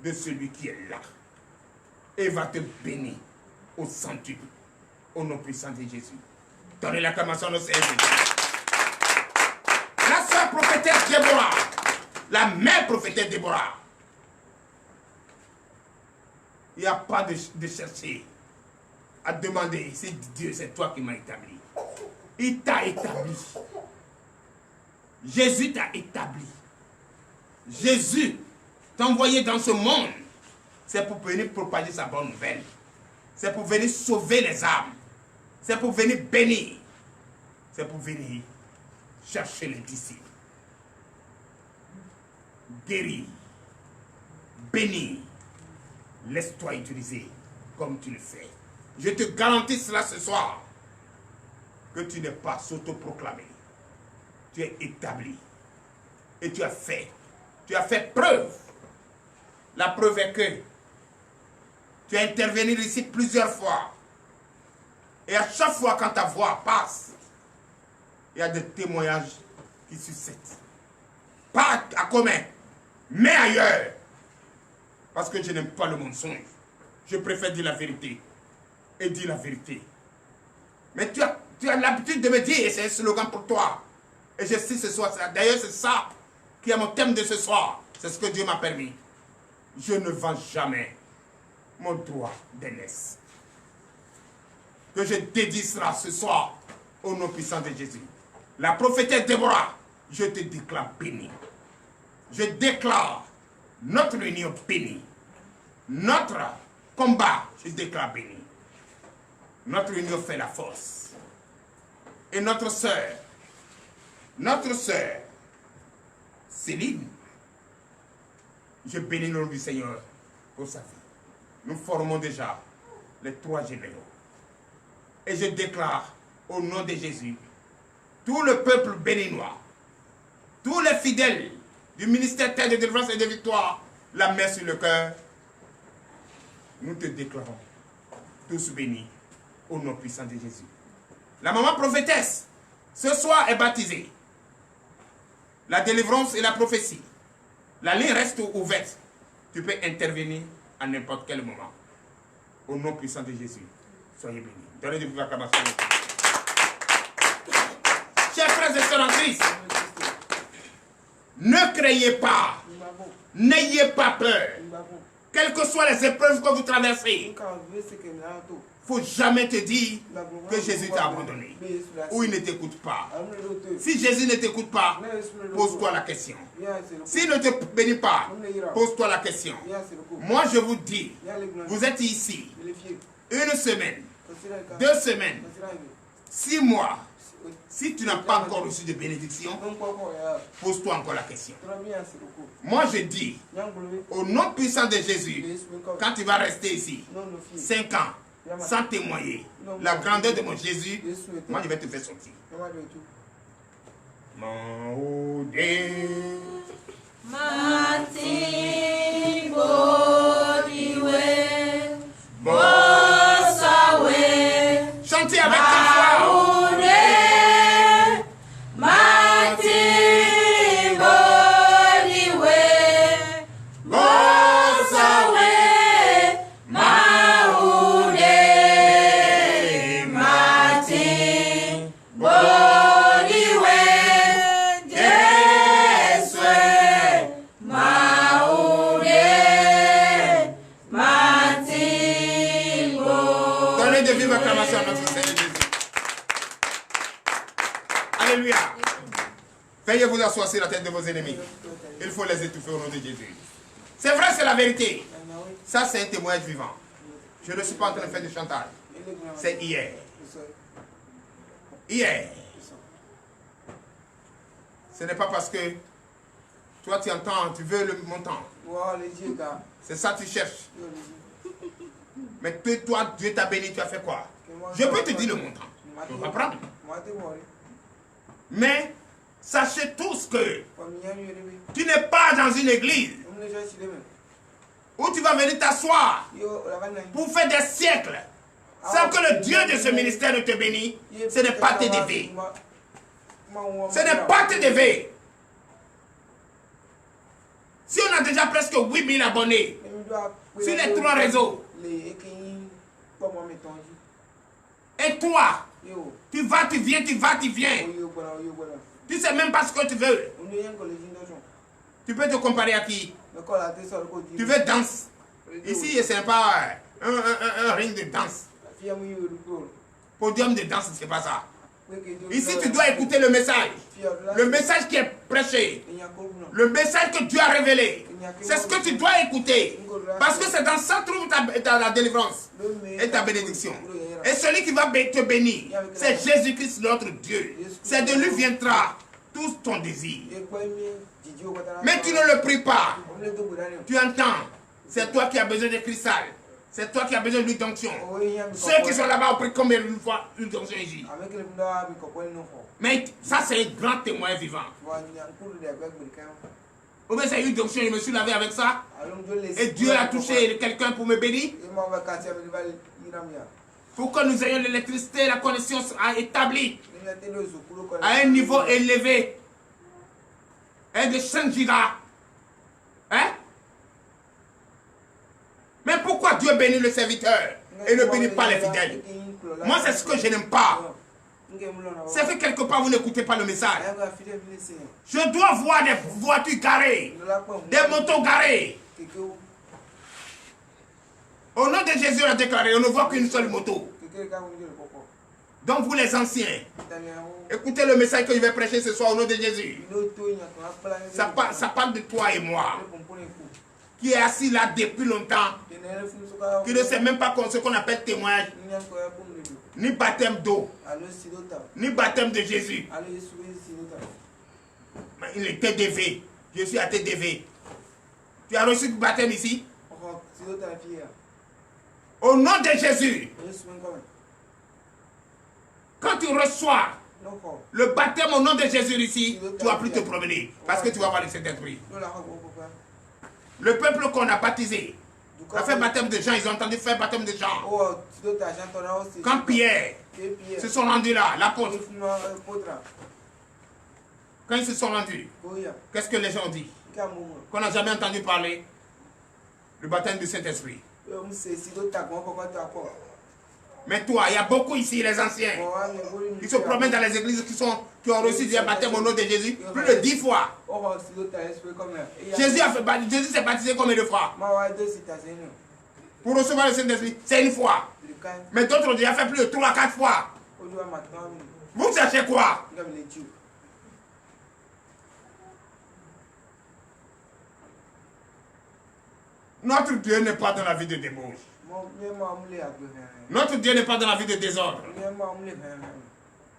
S2: de celui qui est là et va te bénir au sanctuaire, au nom puissant de Jésus. Donnez l'acclamation au Seigneur. La sœur prophétesse Déborah, la mère prophétesse Déborah, il n'y a pas de chercher à demander si Dieu c'est toi qui m'as établi. Il t'a établi. Jésus t'a établi. Jésus t'a envoyé dans ce monde. C'est pour venir propager sa bonne nouvelle. C'est pour venir sauver les âmes. C'est pour venir bénir. C'est pour venir chercher les disciples. Guérir. Bénir. Laisse-toi utiliser comme tu le fais. Je te garantis cela ce soir. Que tu n'es pas s'autoproclamé. Tu es établi. Et tu as fait. Tu as fait preuve. La preuve est que tu as intervenu ici plusieurs fois. Et à chaque fois quand ta voix passe, il y a des témoignages qui suscitent. Pas à commun, mais ailleurs. Parce que je n'aime pas le mensonge. Je préfère dire la vérité. Et dire la vérité. Mais tu as l'habitude de me dire, et c'est un slogan pour toi. Et je sais ce soir, d'ailleurs c'est ça qui est mon thème de ce soir. C'est ce que Dieu m'a permis. Je ne vends jamais mon droit d'aînesse. Que je dédie cela ce soir au nom puissant de Jésus. La prophétesse Déborah, je te déclare béni. Je déclare notre union bénie. Notre combat, je déclare béni. Notre union fait la force. Et notre sœur, Céline, je bénis le nom du Seigneur pour sa vie. Nous formons déjà les 3 généraux. Et je déclare au nom de Jésus, tout le peuple béninois, tous les fidèles du ministère Terre de délivrance et de victoire, la main sur le cœur, nous te déclarons tous bénis au nom puissant de Jésus. La maman prophétesse, ce soir est baptisée. La délivrance et la prophétie. La ligne reste ouverte. Tu peux intervenir à n'importe quel moment. Au nom puissant de Jésus, soyez bénis. Donnez de vivre acclamation. Chers frères et sœurs en Christ, ne craignez pas. N'ayez pas peur. Quelles que soient les épreuves que vous traversez, il ne faut jamais te dire que Jésus t'a abandonné ou il ne t'écoute pas. Si Jésus ne t'écoute pas, pose-toi la question. S'il ne te bénit pas, pose-toi la question. Moi, je vous dis, vous êtes ici 1 semaine, 2 semaines, 6 mois. Si tu n'as pas encore reçu de bénédiction, pose-toi encore la question. Moi, je dis, au nom puissant de Jésus, quand tu vas rester ici, 5 ans, sans témoigner la grandeur de mon Jésus, moi, je vais te faire sortir. Chantez avec ta foi. Alléluia. Veuillez vous asseoir sur la tête de vos ennemis. Il faut les étouffer au nom de Jésus. C'est vrai, c'est la vérité. Ça, c'est un témoignage vivant. Je ne suis pas en train de faire du chantage. C'est hier. Hier. Ce n'est pas parce que toi, tu entends, tu veux le montant. C'est ça que tu cherches. Mais toi, Dieu t'a béni, tu as fait quoi? Je peux te dire le montant. Tu vas prendre. Mais sachez tous que tu n'es pas dans une église où tu vas venir t'asseoir pour faire des siècles sans que le Dieu de ce ministère ne te bénisse. Ce n'est pas tes dévés. Ce n'est pas tes dévés. Si on a déjà presque 8000 abonnés sur les 3 réseaux, et toi, tu vas, tu viens, tu vas, tu viens. Tu ne sais même pas ce que tu veux. Tu peux te comparer à qui? Tu veux danser. Ici, ce n'est pas un ring de danse. Podium de danse, ce n'est pas ça. Ici, tu dois écouter le message qui est prêché, le message que Dieu a révélé. C'est ce que tu dois écouter. Parce que c'est dans ça que trouve ta délivrance et ta bénédiction. Et celui qui va te bénir, c'est Jésus-Christ, notre Dieu. C'est de lui viendra tout ton désir. Mais tu ne le pries pas. Tu entends. C'est toi qui as besoin de cristal. C'est toi qui as besoin d'une onction. Ceux qui sont là-bas ont pris combien de fois une onction ici? Mais ça, c'est un grand témoin vivant. Ou bien c'est une onction, je me suis lavé avec ça. Et Dieu a touché quelqu'un pour me bénir. Pour que nous ayons l'électricité, la connexion établie à un niveau élevé. Et de 5 gigas. Hein? Mais pourquoi Dieu bénit le serviteur et ne bénit pas les fidèles? Moi, c'est ce que je n'aime pas. C'est que quelque part, vous n'écoutez pas le message. Je dois voir des voitures garées, des motos garées. Au nom de Jésus, on a déclaré, on ne voit qu'une seule moto. Donc vous les anciens, écoutez le message que je vais prêcher ce soir au nom de Jésus. Ça parle de toi et moi, qui est assis là depuis longtemps, qui ne sait même pas ce qu'on appelle témoignage, ni baptême d'eau, ni baptême de Jésus. Il était DV, je suis à TDV. Tu as reçu le baptême ici? Au nom de Jésus, quand tu reçois le baptême au nom de Jésus ici, tu ne vas plus te promener parce que tu vas avoir le Saint-Esprit. Le peuple qu'on a baptisé, a fait baptême de Jean, ils ont entendu faire baptême de Jean. Quand Pierre se sont rendus là, l'apôtre, quand ils se sont rendus, qu'est-ce que les gens ont dit? Qu'on n'a jamais entendu parler du baptême du Saint-Esprit. Mais toi, il y a beaucoup ici, les anciens, qui se promènent dans les églises qui ont reçu du baptême au nom de Jésus plus de 10 fois. Jésus s'est baptisé combien de fois? Pour recevoir le Saint-Esprit, c'est une fois. Mais d'autres ont déjà fait plus de 3 à 4 fois. Vous cherchez quoi? Notre Dieu n'est pas dans la vie de débauche. Notre Dieu n'est pas dans la vie de désordre.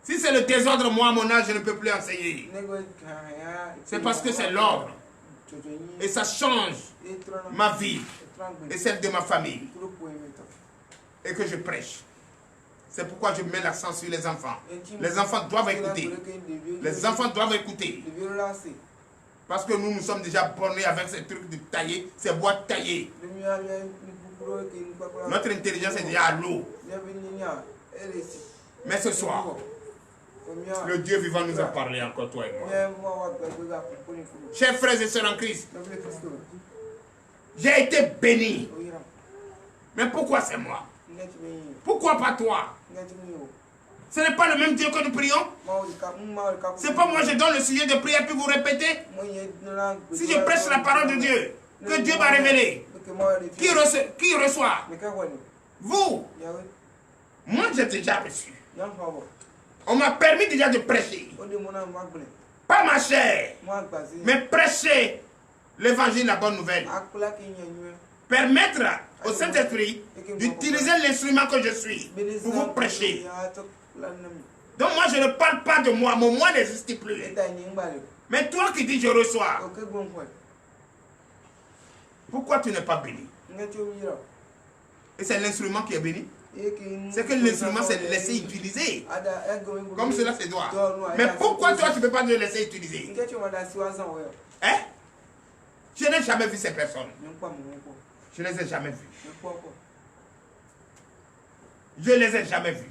S2: Si c'est le désordre, moi, à mon âge, je ne peux plus enseigner. C'est parce que c'est l'ordre. Et ça change ma vie et celle de ma famille. Et que je prêche. C'est pourquoi je mets l'accent sur les enfants. Les enfants doivent écouter. Les enfants doivent écouter. Parce que nous sommes déjà bornés avec ces trucs de tailler, ces boîtes taillées. Notre intelligence est déjà à l'eau. Mais ce soir, le Dieu vivant nous a parlé encore, toi et moi. Chers frères et sœurs en Christ, j'ai été béni. Mais pourquoi c'est moi? Pourquoi pas toi? Ce n'est pas le même Dieu que nous prions. C'est pas moi, je donne le sujet de prière puis vous répétez. Si je prêche la parole de Dieu, que Dieu va révéler, qui reçoit? Vous. Moi, j'ai déjà reçu. On m'a permis déjà de prêcher. Pas ma chair, mais prêcher l'évangile, la bonne nouvelle. Permettre au Saint-Esprit d'utiliser l'instrument que je suis pour vous prêcher. Donc moi je ne parle pas de moi, mon moi n'existe plus. Mais toi qui dis je reçois, pourquoi tu n'es pas béni? Et c'est l'instrument qui est béni. C'est que l'instrument c'est de laisser utiliser. Comme cela se doit. Mais pourquoi toi tu ne peux pas le laisser utiliser? Hein? Je n'ai jamais vu ces personnes. Je ne les ai jamais vus. Je ne les ai jamais vus.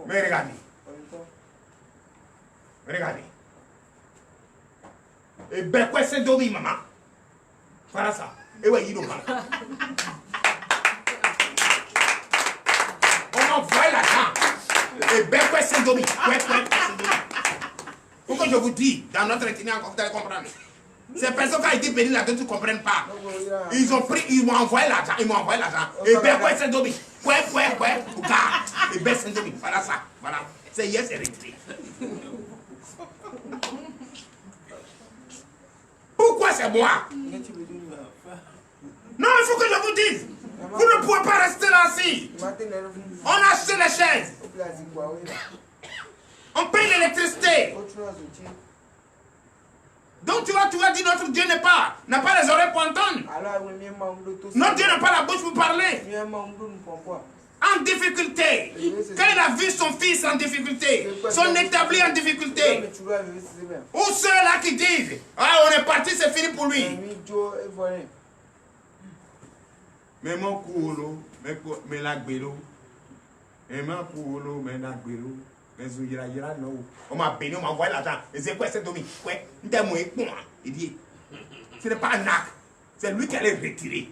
S2: Mais regardez. Regardez. Et ben quoi c'est domi maman. Voilà ça. Et ouais, il pas. On envoie l'argent. Et ben quoi c'est domi. Pourquoi je vous dis, dans notre itinéraire, vous allez comprendre. Ces personnes qui ont été bénies là-dedans, tu ne comprennent pas. Ils ont pris, ils m'ont envoyé l'argent. Ils m'ont envoyé l'argent. Et ben quoi c'est domi. Et ben c'est domi. Voilà ça. Voilà. C'est hier, c'est retiré. Pourquoi c'est moi? Non, il faut que je vous dise. Vous ne pouvez pas rester là assis. On a acheté les chaises. On paye l'électricité. Donc tu vas dire notre Dieu n'a pas les oreilles pour entendre. Notre Dieu n'a pas la bouche pour parler. En difficulté. Quand il a vu son fils en difficulté, son établi en difficulté, ou ceux-là qui disent, ah on est parti, c'est fini pour lui. Mais mon coulo, mais la gbelo, et mon coulo, mais la gbelo, mais zouira non. On m'a béni, on m'a envoyé l'argent. Et c'est quoi cette domi? Ouais, il dit, ce n'est pas un acte, c'est lui qui allait retirer.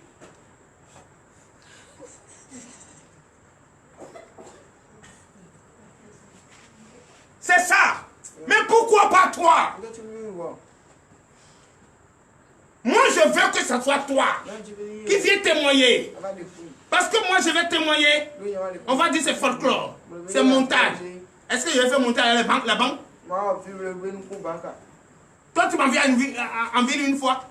S2: C'est ça. Mais pourquoi pas toi? Moi, je veux que ce soit toi qui viens témoigner. Parce que moi, je vais témoigner. On va dire c'est folklore. C'est montage. Est-ce que je vais faire montage à la banque? Toi, tu m'as vu en ville une fois.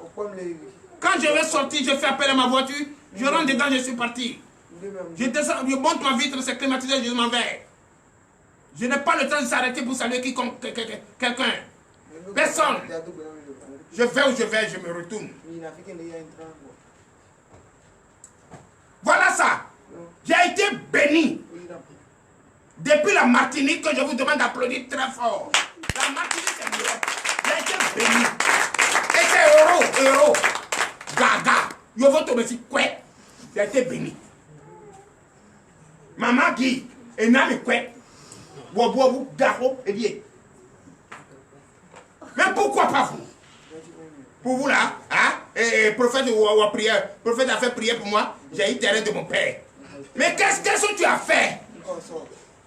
S2: Quand je vais sortir, je fais appel à ma voiture. Je rentre dedans, je suis parti. Je descends, je monte ma vitre, c'est climatisé, je m'en vais. Je n'ai pas le temps de s'arrêter pour saluer quelqu'un. Personne. Je vais où je vais, je me retourne. Voilà ça. J'ai été béni. Depuis la Martinique que je vous demande d'applaudir très fort. La Martinique, c'est mieux. J'ai été béni. Et c'est euro. Gaga. Je veux te dire quoi. J'ai été béni. Maman qui est née quoi. Mais pourquoi pas vous? Pour vous là, hein? Et prophète a fait prière pour moi, j'ai eu terrain de mon père. Mais qu'est-ce que tu as fait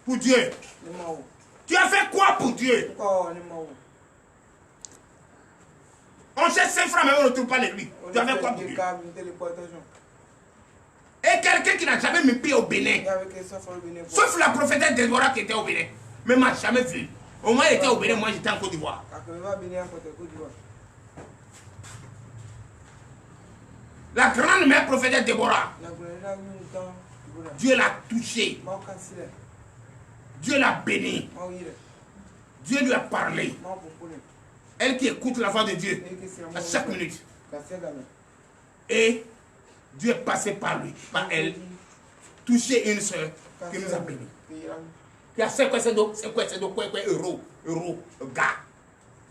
S2: pour Dieu? Tu as fait quoi pour Dieu? On cherche 5 francs mais on ne trouve pas les lui. Tu as fait quoi pour Dieu? Et quelqu'un qui n'a jamais mis pied au Bénin, sauf la prophétesse Déborah qui était au Bénin, mais m'a jamais vu. Au moins elle était au Bénin, moi j'étais en Côte d'Ivoire. La grande mère prophétesse Déborah, Dieu l'a touché. Dieu l'a béni. Dieu lui a parlé. Elle qui écoute la voix de Dieu à chaque minute. Et Dieu est passé par lui, par elle, toucher une soeur qui nous a bénis. Qui a 5 euros, gars.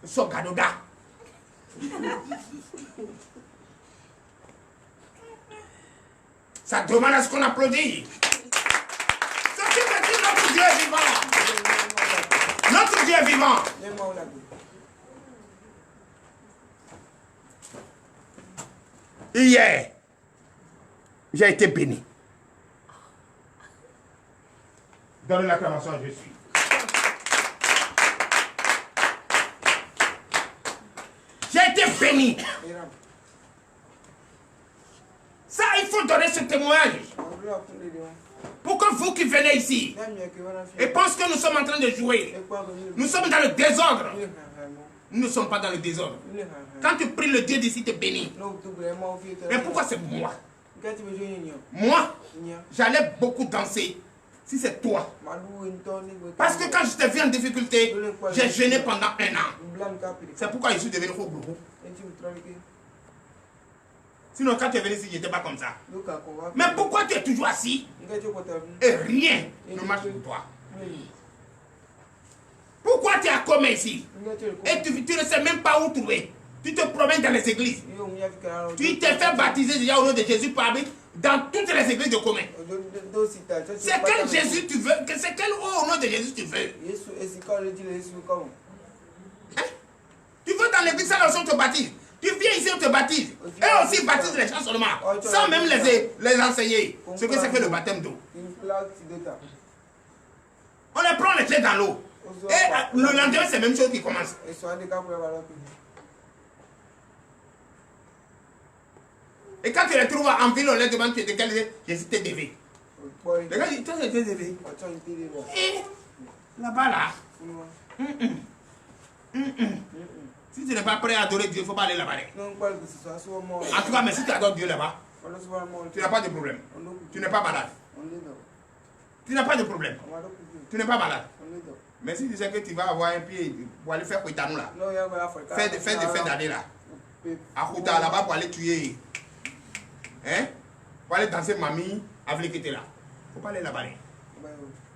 S2: Son cadeau gars. Ça demande à ce qu'on applaudit. Ce qui veut dire notre Dieu est vivant. Notre Dieu est vivant. Hier, j'ai été béni. Donne l'acclamation à Jésus. J'ai été béni. Ça, il faut donner ce témoignage. Pourquoi vous qui venez ici et pensez que nous sommes en train de jouer, nous sommes dans le désordre. Nous ne sommes pas dans le désordre. Quand tu pries, le Dieu d'ici te bénit. Mais pourquoi c'est moi? Moi, j'allais beaucoup danser. Si c'est toi. Parce que quand je t'ai vu en difficulté, j'ai jeûné pendant 1 an. C'est pourquoi je suis devenu faux gros. Sinon, quand tu es venu ici, je n'étais pas comme ça. Mais pourquoi tu es toujours assis et rien ne marche pour toi? Pourquoi tu es accommé ici et tu ne sais même pas où trouver? Tu te promènes dans les églises. Tu t'es fait baptiser déjà au nom de Jésus parmi dans toutes les églises de commun. C'est quel Jésus tu veux? C'est quel au nom de Jésus tu veux? Hein? Tu veux dans l'église, ça on te baptise. Tu viens ici, on te baptise. Et aussi baptise les gens seulement, sans même les enseigner ce que c'est que le baptême d'eau. On les prend les pieds dans l'eau. Et le lendemain, c'est la même chose qui commence. Et quand tu les trouves en ville, on les demande de quel Jésus t'es dévé. Les gars disent, toi, j'étais dévé. Là-bas, là. Si tu n'es pas prêt à adorer Dieu, il ne faut pas aller là-bas. En tout cas, mais si tu adores Dieu là-bas, tu n'as pas de problème. Tu n'es pas malade. Tu n'as pas de problème. Tu n'es pas malade. Mais si tu sais que tu vas avoir un pied pour aller faire Koitanou là, faire des fêtes d'année là, à Kouta là-bas pour aller tuer, hein, pour aller danser mamie avec les qui là. Il ne faut pas aller là-bas.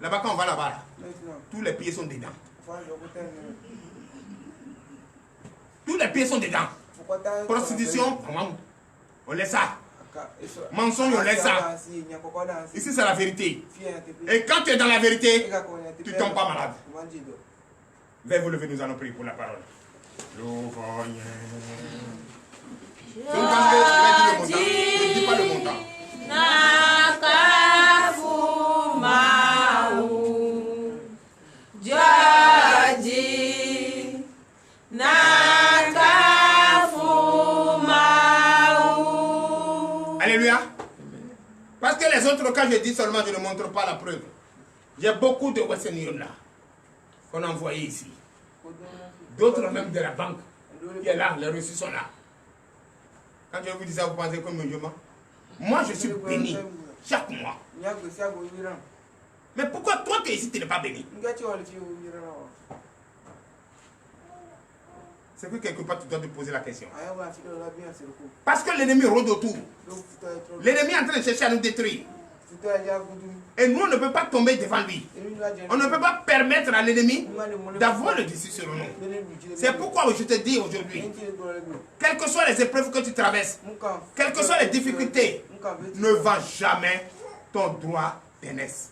S2: Là-bas, quand on va là-bas, là, tous les pieds sont dedans. Tous les pieds sont dedans. Prostitution, on laisse ça. Mensonge, on laisse ça. Ici, c'est la vérité. Et quand tu es dans la vérité, tu ne tombes pas malade. Veuillez vous lever, nous allons prier pour la parole. Je ne dis pas le montant. Alléluia. Parce que les autres, quand je dis seulement, je ne montre pas la preuve. Il y a beaucoup de Western Union là qu'on a envoyé ici. D'autres même de la banque qui est là, les reçus sont là. Quand je vous dis ça, vous pensez comme je mens? Moi, je suis béni chaque mois. Mais pourquoi toi, tu es ici, tu n'es pas béni? C'est que quelque part, tu dois te poser la question. Parce que l'ennemi rôde autour. L'ennemi est en train de chercher à nous détruire. Et nous, on ne peut pas tomber devant lui. On ne peut pas permettre à l'ennemi d'avoir le dessus sur nous. C'est pourquoi je te dis aujourd'hui, quelles que soient les épreuves que tu traverses, quelles que soient les difficultés, ne vends jamais ton droit d'aînesse.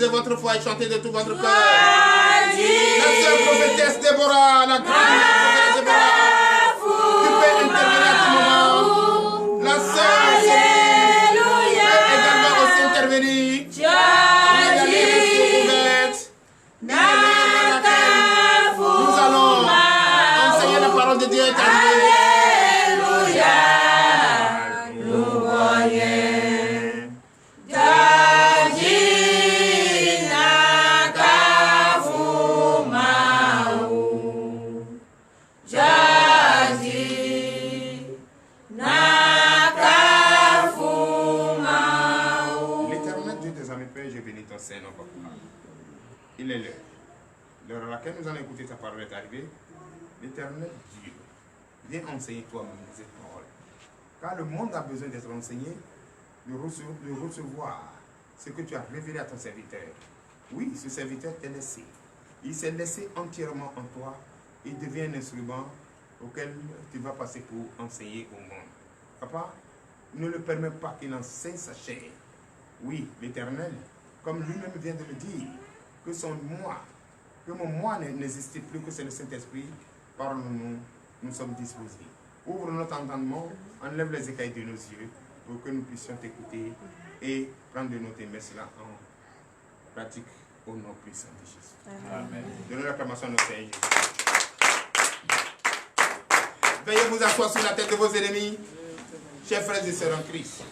S2: Votre foi et chantez de tout votre cœur. La sœur prophétesse Déborah, la grande Déborah, tu peux intervenir à ce moment. La sœur peut également aussi intervenir. Nous allons enseigner la parole de Dieu. Il est l'heure à laquelle nous allons écouter ta parole est arrivée. L'Éternel Dieu, viens enseigner toi-même cette parole. Car le monde a besoin d'être enseigné, de recevoir ce que tu as révélé à ton serviteur. Oui, ce serviteur t'est laissé. Il s'est laissé entièrement en toi et devient un instrument auquel tu vas passer pour enseigner au monde. Papa, ne le permets pas qu'il enseigne sa chair. Oui, l'Éternel, comme lui-même vient de le dire, que mon moi n'existe plus, que c'est le Saint-Esprit, parle-nous, nous sommes disposés. Ouvre notre entendement, enlève les écailles de nos yeux, pour que nous puissions t'écouter et prendre de nos témoins cela en pratique au nom puissant de Jésus. Amen. Donnez l'acclamation à notre Seigneur. Veuillez vous asseoir sur la tête de vos ennemis, chers frères et sœurs en Christ.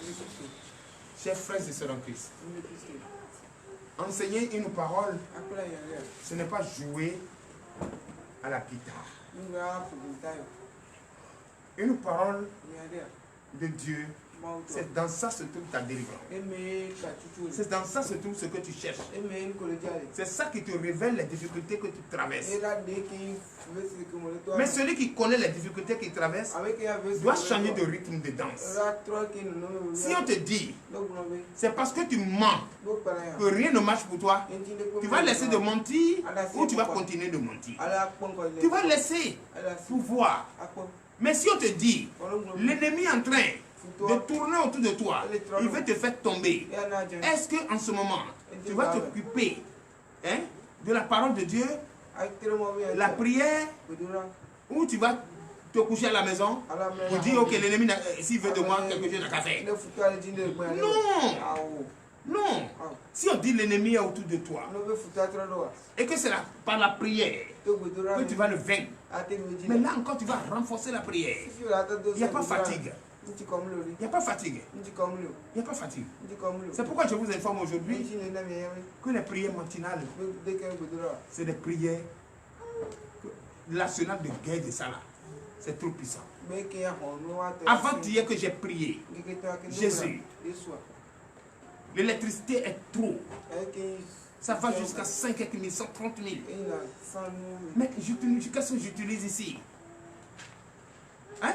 S2: Chers frères et sœurs en Christ. Enseigner une parole, ce n'est pas jouer à la guitare. Une parole de Dieu C'est dans ça se trouve ta délivrance. C'est dans ça se trouve ce que tu cherches. C'est ça qui te révèle les difficultés que tu traverses. Mais celui qui connaît les difficultés qu'il traverse doit changer de rythme de danse. Si on te dit, c'est parce que tu mens que rien ne marche pour toi, tu vas laisser de mentir ou tu vas continuer de mentir. Tu vas laisser pour voir. Mais si on te dit, l'ennemi est en train de tourner autour de toi, il veut te faire tomber. Est-ce qu'en ce moment, tu vas t'occuper de la parole de Dieu, la prière, ou tu vas te coucher à la maison pour dire, ok, l'ennemi, s'il veut de moi quelque chose, n'a qu'à faire. Non! Non! Si on dit l'ennemi est autour de toi, et que c'est par la prière que tu vas le vaincre, mais là encore tu vas renforcer la prière. Il n'y a pas fatigue. Il n'y a pas fatigue. Il n'y a pas fatigue. C'est pourquoi je vous informe aujourd'hui que les prières matinales, c'est des prières, l'arsenal de guerre de ça là, c'est trop puissant. Avant d'hier que j'ai prié, Jésus, l'électricité est trop. Ça va jusqu'à 5 000, 130 000. Mais qu'est-ce que j'utilise ici? Hein?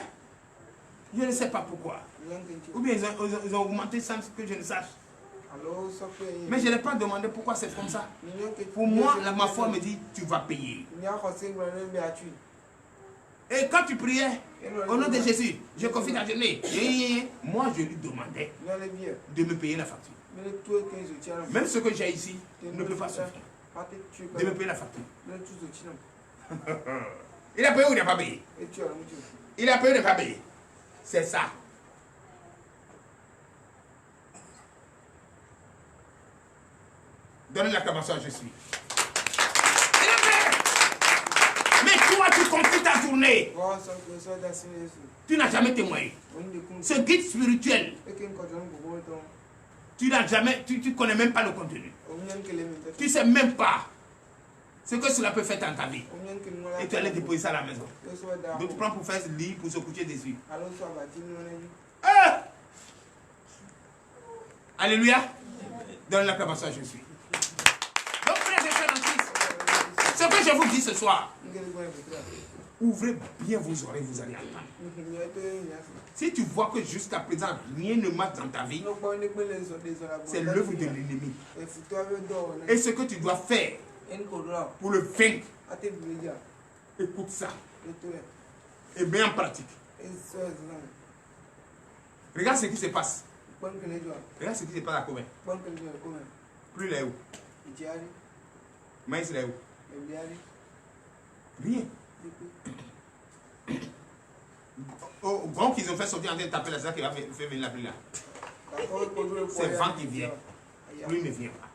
S2: Je ne sais pas pourquoi. Ou bien ils ont augmenté sans que je ne sache. Mais je n'ai pas demandé pourquoi c'est comme ça. Pour moi, ma foi me dit, tu vas payer. Et quand tu priais, au nom de Jésus, je confie ta journée. Moi, je lui demandais de me payer la facture. Même ce que j'ai ici ne peut pas suffire. De me payer la facture. Il a payé ou il n'a pas payé? Il a payé ou il n'a pas payé? C'est ça. Donnez l'acclamation à Jésus. Il a payé. Mais toi, tu confies ta journée. Tu n'as jamais témoigné. Ce guide spirituel, tu n'as jamais, tu connais même pas le contenu. Tu ne sais même pas ce que cela peut faire dans ta vie. Et tu allais déposer ça à la maison. Donc tu prends pour faire ce lit, pour se coucher dessus. Alléluia. Donne l'acclamation à Jésus. Donc frères et sœurs en Christ, ce que je vous dis ce soir, ouvrez bien vos oreilles, vous allez entendre. Si tu vois que jusqu'à présent, rien ne marche dans ta vie, c'est l'œuvre de l'ennemi. Et ce que tu dois faire pour le vaincre, écoute ça. Et mets en pratique. Regarde ce qui se passe. Regarde ce qui se passe à Comé. Plus là où. Maïs là où. Rien. Au grand qu'ils ont fait sortir en train de taper la salle qui va faire venir la pluie là. C'est le vent qui vient. Pluie ne vient pas.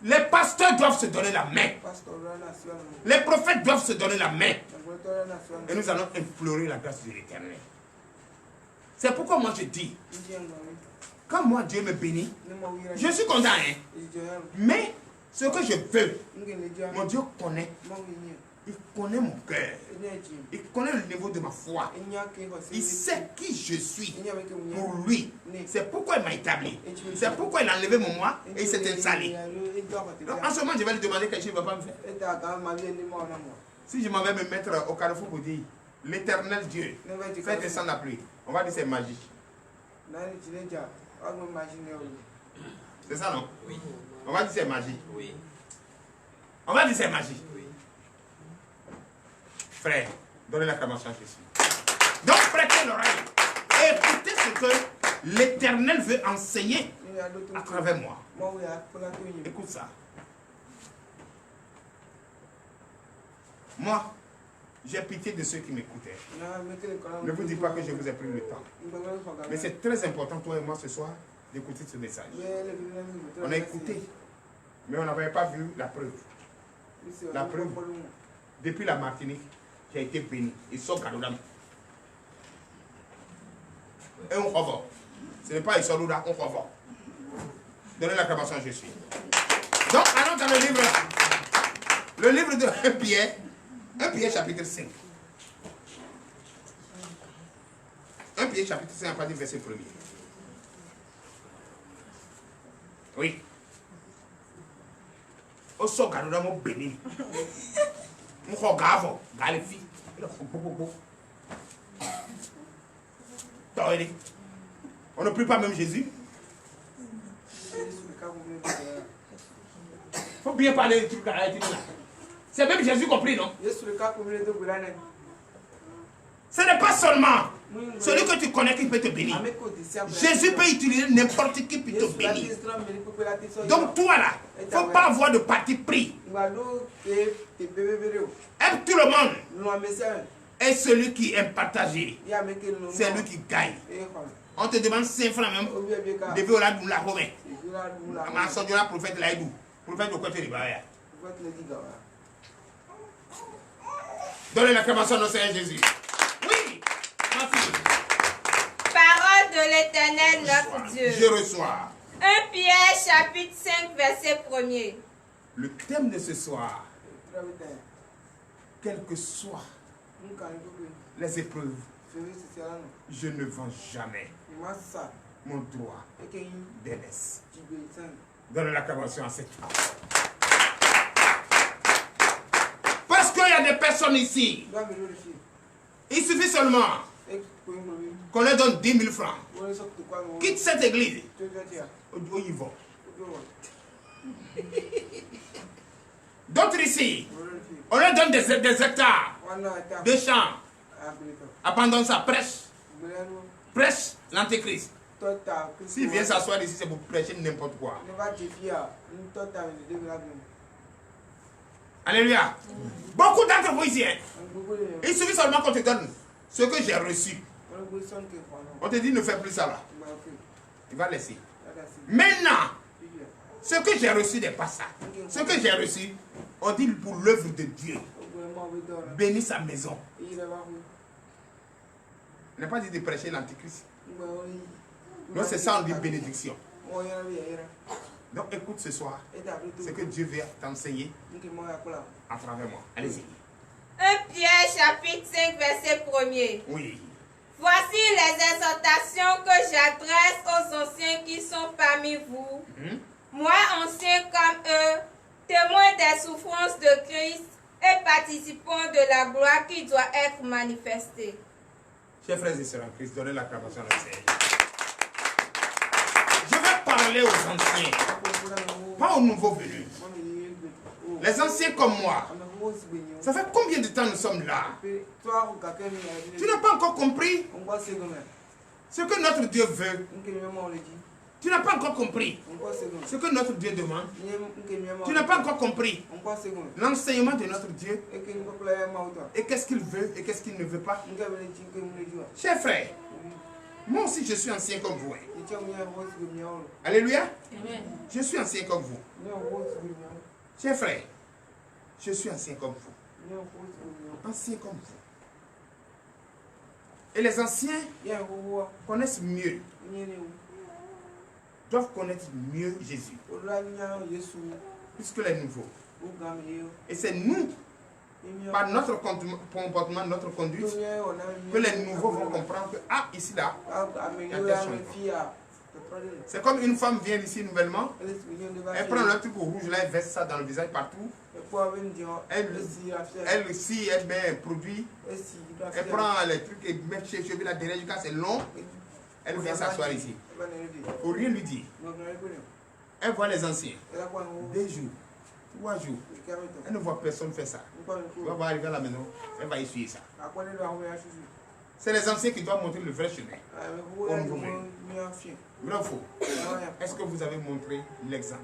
S2: Les pasteurs doivent se donner la main. Les prophètes doivent se donner la main. Et nous allons implorer la grâce de l'Éternel. C'est pourquoi moi je dis, quand moi Dieu me bénit, je suis content. Mais ce que je veux, mon Dieu connaît. Il connaît mon cœur. Il connaît le niveau de ma foi. Il sait qui je suis pour lui. C'est pourquoi il m'a établi. C'est pourquoi il a enlevé mon moi et il s'est installé. Donc en ce moment, je vais lui demander quelque chose, il ne va pas me faire. Si je m'en vais me mettre au carrefour pour dire, l'Éternel Dieu, fais descendre la pluie. On va dire c'est magie. C'est ça, non? Oui. On va dire c'est magie. Oui. On va dire c'est magie. Oui. Frère, donnez l'acclamation à Jésus. Donc prêtez l'oreille. Écoutez ce que l'Éternel veut enseigner à travers moi. Écoute ça. Moi, j'ai pitié de ceux qui m'écoutaient. Ne vous dites pas que je vous ai pris le temps. Mais c'est très important, toi et moi, ce soir, d'écouter ce message. On a écouté, mais on n'avait pas vu la preuve. La preuve, depuis la Martinique, j'ai été béni. Ils sont cadeaux. Et on revoit. Ce n'est pas ils sont là, on revoit. Donnez l'acclamation à Jésus. Donc, allons dans le livre là. Le livre de 1 Pierre chapitre 5. 1 Pierre chapitre 5 à partir du verset 1er. Oui. Au sol, garde mon béni. Mon regard, garde les filles. On ne prie pas même Jésus. Il faut bien parler des trucs à la. C'est même Jésus compris, non? Ce n'est pas seulement celui que tu connais qui peut te bénir. Jésus peut utiliser n'importe qui pour te bénir. Donc toi là, il ne faut pas avoir de parti pris. Aime tout le monde. Et celui qui aime partager, c'est lui qui gagne. On te demande 5 francs même. Depuis on a nous la remet. Ma soeur la prophète Laïdou. Prophète de quoi tu es. Donnez l'acclamation à notre Seigneur Jésus. Oui. Merci.
S3: Parole de l'Éternel notre Dieu.
S2: Je reçois.
S3: 1 Pierre chapitre 5 verset 1er.
S2: Le thème de ce soir, quelles que soient les épreuves, je ne vends jamais mon droit d'aînesse. Donne l'acclamation à cette femme. Parce qu'il y a des personnes ici, il suffit seulement qu'on leur donne 10 000 francs. Quitte cette église. Où ils vont. D'autres ici, on leur donne des hectares, des champs. Abandonne ça, prêche l'antéchrist. S'il vient s'asseoir ici, c'est pour prêcher n'importe quoi. Alléluia. Beaucoup d'entre vous ici, il suffit seulement qu'on te donne ce que j'ai reçu. On te dit ne fais plus ça là. Il va laisser. Maintenant, ce que j'ai reçu n'est pas ça. Ce que j'ai reçu, on dit pour l'œuvre de Dieu. Bénis sa maison. On n'a pas dit de prêcher l'antéchrist. Donc c'est ça, on dit bénédiction. Donc écoute ce soir, c'est que Dieu veut t'enseigner à travers moi. Allez-y.
S3: 1 Pierre chapitre 5 verset 1er.
S2: Oui.
S3: Voici les exhortations que j'adresse aux anciens qui sont parmi vous. Moi, ancien comme eux, témoin des souffrances de Christ et participant de la gloire qui doit être manifestée.
S2: Chers frères et sœurs en Christ, donnez l'acclamation à la Seigneur. Je vais parler aux anciens, pas aux nouveaux venus. Les anciens comme moi. Ça fait combien de temps nous sommes là? Tu n'as pas encore compris ce que notre Dieu veut. Tu n'as pas encore compris ce que notre Dieu demande. Tu n'as pas encore compris l'enseignement de notre Dieu. Et qu'est-ce qu'il veut et qu'est-ce qu'il ne veut pas. Chers frères, moi aussi je suis ancien comme vous. Alléluia. Je suis ancien comme vous. Chers frères, je suis ancien comme vous. Ancien comme vous. Et les anciens connaissent mieux. Doivent connaître mieux Jésus. Puisque les nouveaux. Et c'est nous, par notre comportement, notre conduite, que les nouveaux vont comprendre que, ah, ici, là, il y a des choses. C'est comme une femme vient ici nouvellement, elle prend le truc rouge là, elle verse ça dans le visage partout. Elle aussi, elle met un produit, elle prend les trucs et met chez cheveux là derrière, quand c'est long, elle vient s'asseoir ici. Pour rien lui dire. Elle voit les anciens. 2 jours, 3 jours. Elle ne voit personne faire ça. Elle va arriver à la maison, elle va essuyer ça. C'est les anciens qui doivent montrer le vrai chemin. Vrai ou faux? Est-ce que vous avez montré l'exemple?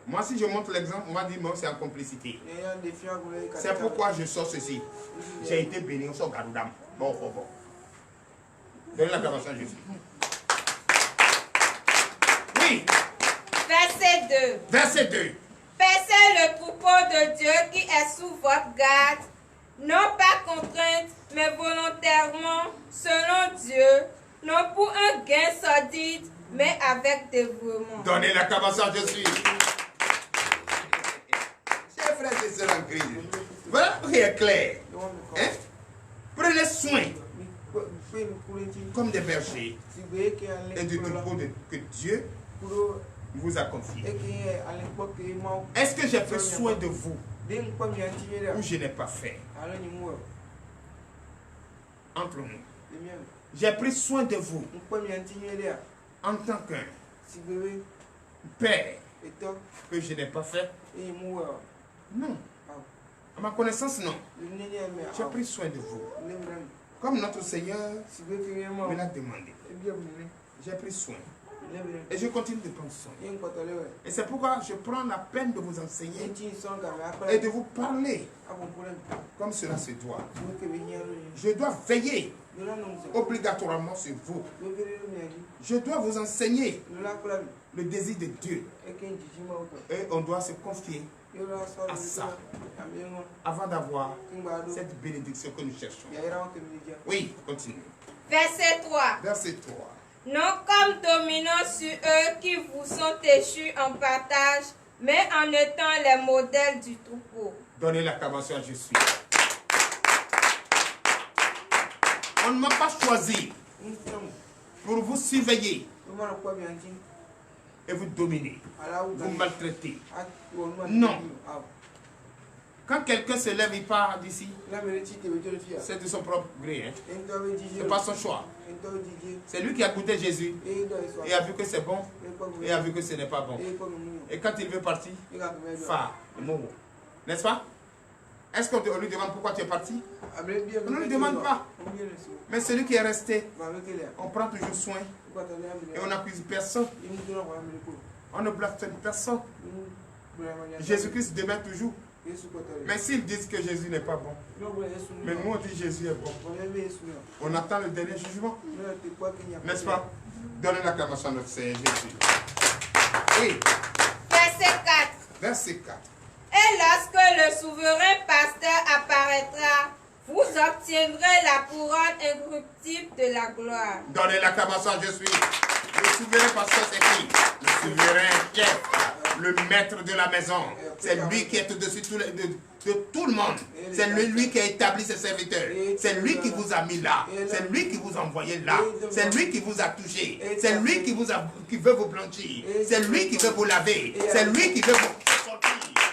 S2: Moi, si je montre l'exemple, on va dire non, c'est en complicité. C'est pourquoi je sors ceci. J'ai été béni, on sort Garoudam. Bon. Donnez l'acclamation à Jésus. Oui.
S3: Verset 2.
S2: Verset 2.
S3: Percez le troupeau de Dieu qui est sous votre garde, non pas contrainte, mais volontairement, selon Dieu, non pour un gain sordide, mais avec dévouement.
S2: Donnez l'acclamation à Jésus. Chers frères et sœurs en Christ, voilà ce qui est clair. Hein? Prenez soin comme des bergers et de troupeaux que Dieu vous a confiés. Est-ce que j'ai pris soin de vous ou je n'ai pas fait? Entre nous. J'ai pris soin de vous en tant qu'un père que je n'ai pas fait? Non. À ma connaissance, non. J'ai pris soin de vous. Comme notre Seigneur me l'a demandé. J'ai pris soin. Et je continue de prendre soin. Et c'est pourquoi je prends la peine de vous enseigner et de vous parler comme cela se doit. Je dois veiller obligatoirement sur vous. Je dois vous enseigner le désir de Dieu. Et on doit se confier à ça avant d'avoir cette bénédiction que nous cherchons. Oui, continue.
S3: Verset 3.
S2: Verset 3.
S3: Non comme dominant sur eux qui vous sont échus en partage, mais en étant les modèles du troupeau.
S2: Donnez l'acclamation à Jésus. On ne m'a pas choisi pour vous surveiller et vous dominer, vous maltraiter. Non. Quand quelqu'un se lève, il part d'ici, c'est de son propre gré. Hein? C'est pas son choix. C'est lui qui a goûté Jésus et a vu que c'est bon et a vu que ce n'est pas bon. Et quand il veut partir, n'est-ce pas? Est-ce qu'on lui demande pourquoi tu es parti? On ne lui demande pas. Mais celui qui est resté, on prend toujours soin et on n'accuse personne. On ne blasphème personne. Jésus-Christ demeure toujours. Mais s'ils disent que Jésus n'est pas bon, mais nous on dit Jésus est bon, on attend le dernier jugement. N'est-ce pas? Donnez l'acclamation à notre Seigneur Jésus. Oui.
S3: Verset 4.
S2: Verset 4.
S3: Et lorsque le souverain pasteur apparaîtra, vous obtiendrez la couronne incorruptible de la gloire.
S2: Donnez l'acclamation à Jésus. Le souverain pasteur, c'est qui? Le souverain chef, le maître de la maison. C'est lui qui est au-dessus de tout le monde. C'est lui qui a établi ses serviteurs. C'est lui qui vous a mis là. C'est lui qui vous a envoyé là. C'est lui qui vous a touché. C'est lui qui veut vous blanchir. C'est lui qui veut vous laver. C'est lui qui veut vous sortir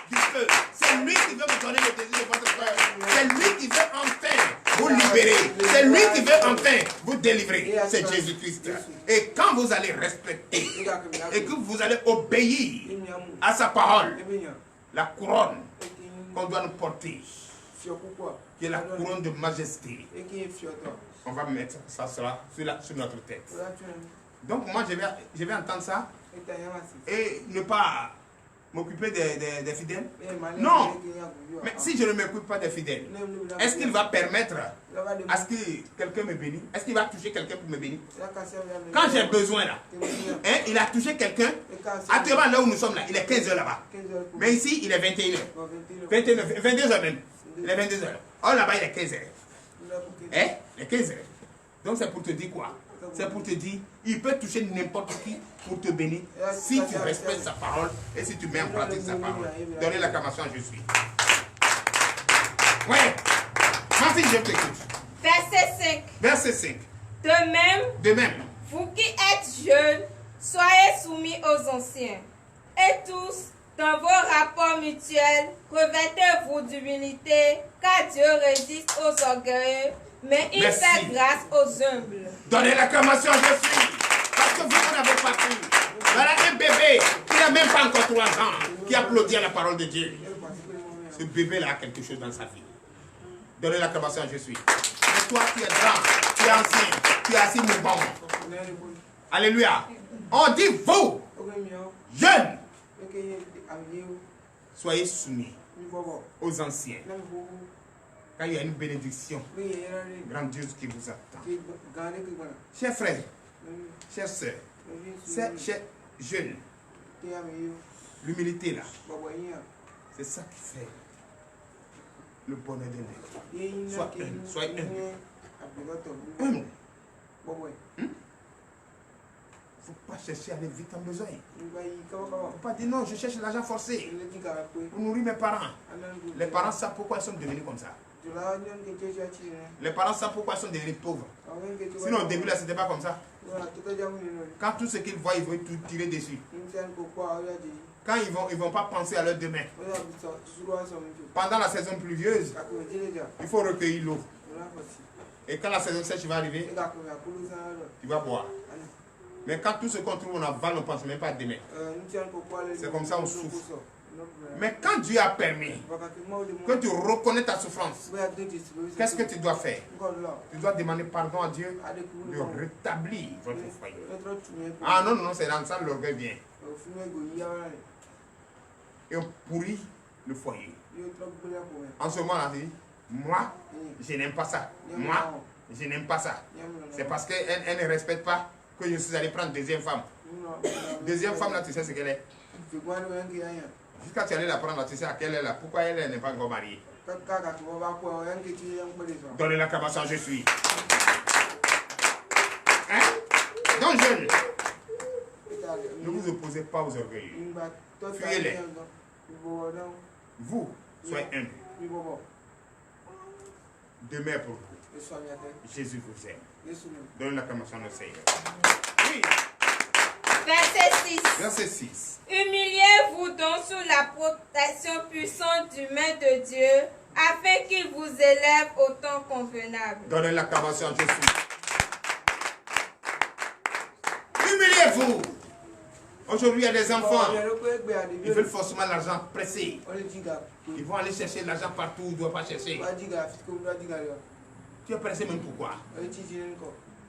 S2: du feu. C'est lui qui veut vous donner le désir de votre cœur. C'est lui qui veut enfin vous libérer. C'est lui qui veut enfin vous délivrer. C'est Jésus-Christ. Et quand vous allez respecter et que vous allez obéir à sa parole, la couronne qu'on doit nous porter, qui est la couronne de majesté, on va mettre, ça sera sur notre tête. Donc moi je vais entendre ça et ne pas m'occuper des fidèles. Non. Mais si je ne m'occupe pas des fidèles, est-ce qu'il va permettre à ce que quelqu'un me bénisse? Est-ce qu'il va toucher quelqu'un pour me bénir? Quand j'ai besoin là, hein, il a touché quelqu'un. Actuellement là où nous sommes là, il est 15h là-bas. Mais ici, il est 21h. 22h même. Il est 22h. Oh là-bas, il est 15h. Hein? Il est 15h. Donc c'est pour te dire quoi? C'est pour te dire, il peut toucher n'importe qui pour te bénir si tu respectes sa parole et si tu mets en pratique sa parole. Donnez l'acclamation à Jésus. Ouais. Merci, je t'écoute.
S3: Verset 5.
S2: Verset 5.
S3: De même, vous qui êtes jeunes, soyez soumis aux anciens. Et tous, dans vos rapports mutuels, revêtez-vous d'humilité, car Dieu résiste aux orgueilleux, mais il fait grâce aux humbles.
S2: Donnez l'acclamation à Jésus. Parce que vous n'avez pas pu. Voilà un bébé qui n'a même pas encore 3 ans, qui applaudit à la parole de Dieu. Ce bébé-là a quelque chose dans sa vie. Donnez l'acclamation à Jésus. Mais toi qui es grand, tu es ancien, tu es assis mouvant. Alléluia. On dit vous, jeunes, soyez soumis aux anciens. Quand il y a une bénédiction grandiose qui vous attend. Chers frères, chers sœurs, chers jeunes, l'humilité là, c'est ça qui fait le bonheur d'un homme. Sois humble. Humble. Il ne faut pas chercher à aller vite en besoin. Il ne faut pas dire non, je cherche l'argent forcé pour nourrir mes parents. Les parents savent pourquoi ils sont devenus comme ça. Les parents savent pourquoi ils sont devenus pauvres. Sinon au début là c'était pas comme ça. Quand tout ce qu'ils voient, ils veulent tout tirer dessus. Quand ils vont pas penser à leur demain. Pendant la saison pluvieuse, il faut recueillir l'eau. Et quand la saison sèche va arriver, tu vas boire. Mais quand tout ce qu'on trouve on avale, on ne pense même pas à demain. C'est comme ça on souffre. Mais quand Dieu a permis que tu reconnais ta souffrance, qu'est-ce que tu dois faire? Tu dois demander pardon à Dieu de rétablir votre foyer. Ah non, non, c'est dans ça l'orgueil vient. Et on pourrit le foyer. En ce moment-là, moi, je n'aime pas ça. Moi, je n'aime pas ça. C'est parce qu'elle ne respecte pas que je suis allé prendre deuxième femme. Deuxième femme, là, tu sais ce qu'elle est. Jusqu'à tu allais la prendre, tu sais à quelle elle est là. Pourquoi elle n'est pas encore mariée? Donnez l'acclamation, je suis. Hein? Donc jeune, ne vous opposez pas aux orgueilleux. Fuyez-les. Vous, soyez humbles. Demeure pour vous. Jésus vous aime. Donnez l'acclamation au Seigneur. Oui.
S3: Verset 6.
S2: Verset 6.
S3: Humiliez-vous donc sous la protection puissante du main de Dieu, afin qu'il vous élève au temps convenable.
S2: Donnez l'acclamation à Jésus. Humiliez-vous. Aujourd'hui, il y a des enfants. Ils veulent forcément l'argent pressé. Ils vont aller chercher l'argent partout où ils ne doivent pas chercher. Tu es pressé même pourquoi?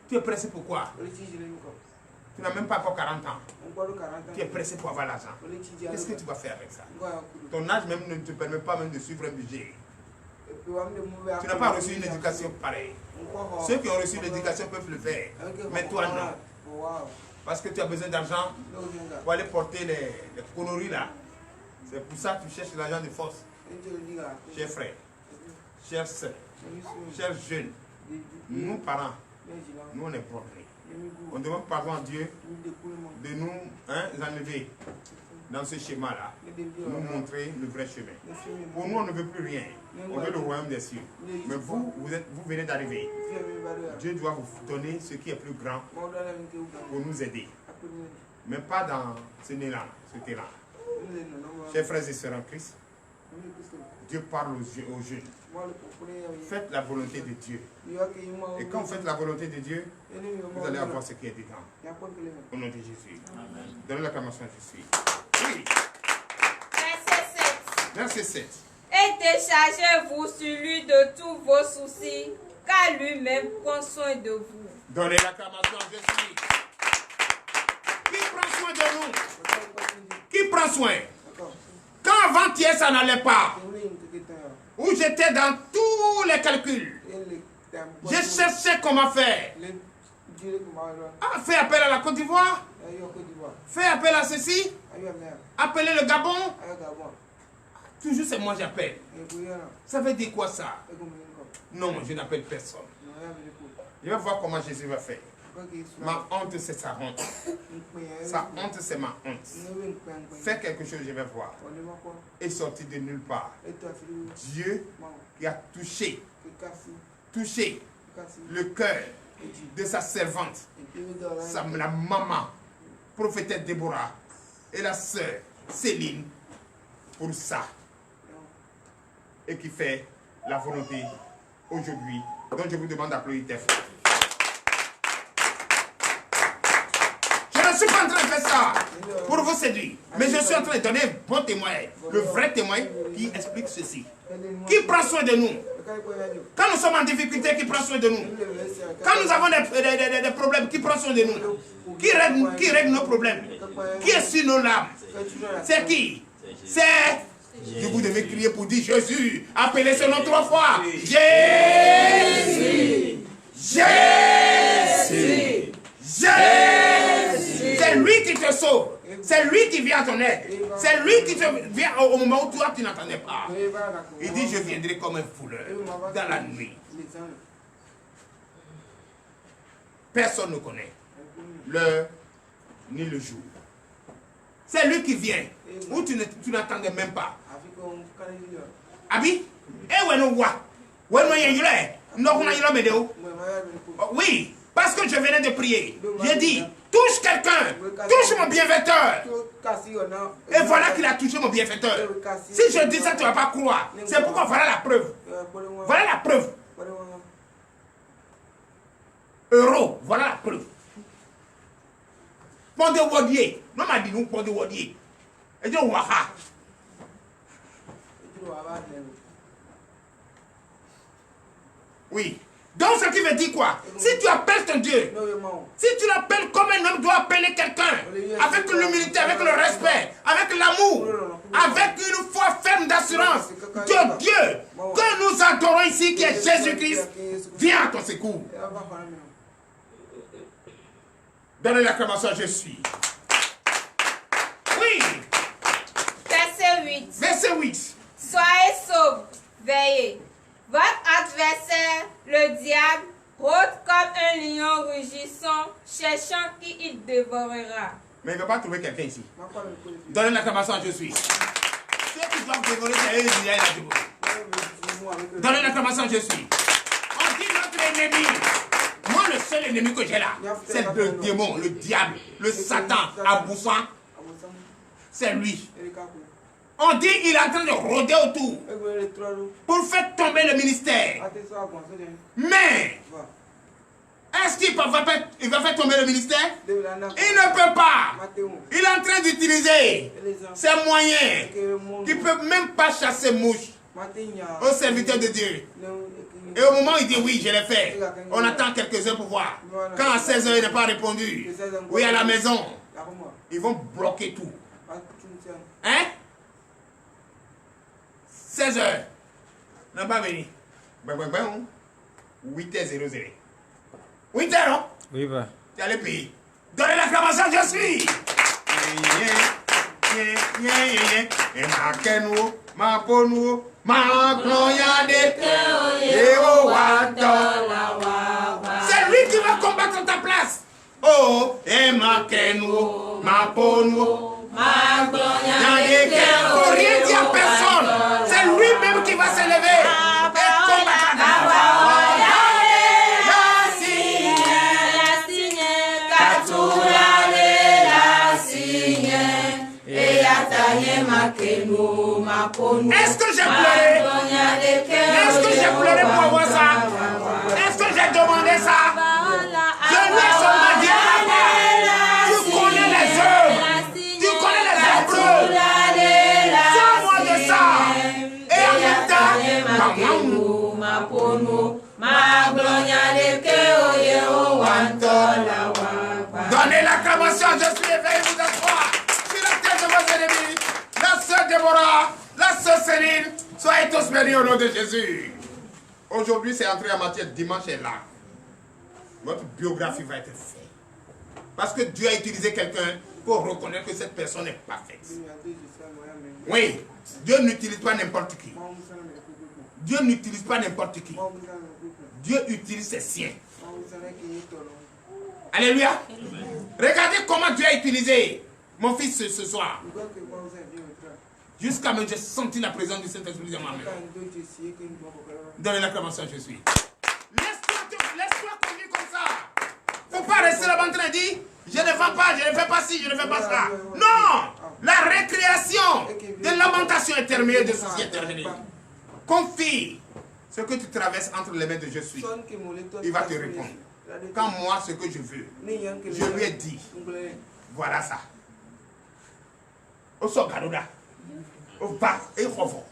S2: Tu es pressé pourquoi? Tu n'as même pas encore 40 ans. Tu es pressé pour avoir l'argent. Qu'est-ce que tu vas faire avec ça? Ton âge même ne te permet pas même de suivre un budget. Tu n'as pas reçu une éducation pareille. Ceux qui ont reçu l'éducation peuvent le faire. Mais toi non. Parce que tu as besoin d'argent pour aller porter les conneries là. C'est pour ça que tu cherches l'argent de force. Chers frères, chers sœurs, chers jeunes, nous parents, nous on est progrès. On demande pardon à Dieu de nous enlever dans ce schéma-là, nous montrer le vrai chemin. Pour nous, on ne veut plus rien. On veut le royaume des cieux. Mais vous venez d'arriver. Dieu doit vous donner ce qui est plus grand pour nous aider. Mais pas dans ce terrain. Chers frères et sœurs en Christ, Dieu parle aux jeunes. Faites la volonté de Dieu. Et quand vous faites la volonté de Dieu, vous allez avoir ce qui est dedans. Au nom de Jésus. Donnez l'acclamation à Jésus. Oui.
S3: Verset 7.
S2: Verset 7.
S3: Et déchargez-vous sur lui de tous vos soucis, car lui-même prend soin de vous.
S2: Donnez l'acclamation à Jésus. Qui prend soin de nous? Qui prend soin? Quand avant-hier ça n'allait pas, où j'étais dans tous les calculs, je cherchais comment faire. Fais appel à la Côte d'Ivoire. Fais appel à ceci. Appelez le Gabon. Toujours c'est moi j'appelle. Ça veut dire quoi ça? Non, je n'appelle personne. Je vais voir comment Jésus va faire. Ma honte c'est sa honte. Sa honte c'est ma honte. Fais quelque chose, je vais voir. Et sorti de nulle part. Dieu qui a touché le cœur de sa servante, la maman, prophétesse Déborah, et la sœur Céline, pour ça. Et qui fait la volonté aujourd'hui. Donc je vous demande d'applaudir tes frères. Je ne suis pas en train de faire ça pour vous séduire, mais je suis en train de donner un bon témoin, le vrai témoin qui explique ceci. Qui prend soin de nous? Quand nous sommes en difficulté, qui prend soin de nous? Quand nous avons des problèmes, qui prend soin de nous? Qui règle nos problèmes? Qui est sur nos larmes? C'est qui? C'est... Vous devez crier pour dire Jésus. Appelez ce nom 3 fois. Jésus. Jésus. Jésus. C'est lui qui te sauve. C'est lui qui vient à ton aide. C'est lui qui te vient au moment où toi tu n'attendais pas. Il dit je viendrai comme un fouleur dans la nuit. Personne ne connaît l'heure ni le jour. C'est lui qui vient où tu n'attendais même pas. Abi, et ouais, non, Oui, parce que je venais de prier. J'ai dit, touche quelqu'un, touche mon bienfaiteur. Et voilà qu'il a touché mon bienfaiteur. Si je dis ça, tu ne vas pas croire. C'est pourquoi voilà la preuve. Voilà la preuve. Euro, voilà la preuve. Pondé Wodier. Non, m'a dit nous, Pondé Wodier. Et dit, Waha. Oui. Donc, ce qui veut dire quoi? Si tu appelles ton Dieu, si tu l'appelles comme un homme doit appeler quelqu'un, avec l'humilité, avec le respect, avec l'amour, avec une foi ferme d'assurance que Dieu, que nous adorons ici, qui est Jésus-Christ, viens à ton secours. Donnez l'acclamation, je suis. Oui.
S3: Verset 8.
S2: Verset 8.
S3: Soyez sobres, veillez. Votre adversaire, le diable, rôde comme un lion rugissant, cherchant qui il dévorera.
S2: Mais il ne va pas trouver quelqu'un ici. Donnez l'acclamation, je suis. Ceux qui doivent dévorer, c'est eux qui viennent à dévorer. Donnez l'acclamation, je suis. On dit notre ennemi. Moi, le seul ennemi que j'ai là, c'est le démon, le diable, le Satan, Aboussant. C'est lui. On dit qu'il est en train de rôder autour pour faire tomber le ministère. Mais, est-ce qu'il va faire tomber le ministère? Il ne peut pas. Il est en train d'utiliser ces moyens qui ne peuvent même pas chasser mouches au serviteur de Dieu. Et au moment où il dit oui, je l'ai fait, on attend quelques heures pour voir. Quand à 16 h il n'a pas répondu, oui, à la maison, ils vont bloquer tout. Hein? 16 h. Non, pas venu. 8h00. 8h, non?
S1: Oui, va.
S2: Tu as le pays. Donnez l'acclamation, je suis. Et ma kenou, ma ponou, ma gloria de c'est lui qui va combattre ta place. Oh, et ma kenou, ma ponou, ma gloria de faut rien dire à personne. C'est lui-même qui va se lever et combattre ta place. Est-ce que j'ai pleuré? Est-ce que j'ai pleuré pour avoir ça? Est-ce que j'ai demandé ça? Je lui ai seulement dit, tu connais les œuvres, tu connais les épreuves. Sors-moi de ça. Et en même temps, donnez l'acclamation, je suis éveillé, vous asseoir sur la tête de vos ennemis. La sœur Déborah, la sœur Céline, soyez tous bénis au nom de Jésus. Aujourd'hui, c'est entré en matière, dimanche est là. Votre biographie va être faite. Parce que Dieu a utilisé quelqu'un pour reconnaître que cette personne est parfaite. Oui, Dieu n'utilise pas n'importe qui. Dieu n'utilise pas n'importe qui. Dieu utilise ses siens. Alléluia. Regardez comment Dieu a utilisé mon fils ce soir. Jusqu'à même j'ai senti la présence du Saint-Esprit dans ma main. Donnez l'acclamation, je suis. Laisse-toi conduire comme ça. Faut pas rester là-bas en train de dire, je ne vends pas, je ne fais pas ci, je ne fais pas ça. Non. La récréation de lamentation est terminée, de ceci est terminée. Confie ce que tu traverses entre les mains de je suis. Il va te répondre. Quand moi, ce que je veux, je lui ai dit, voilà ça. Au Sogaruda, au bas, et au fond.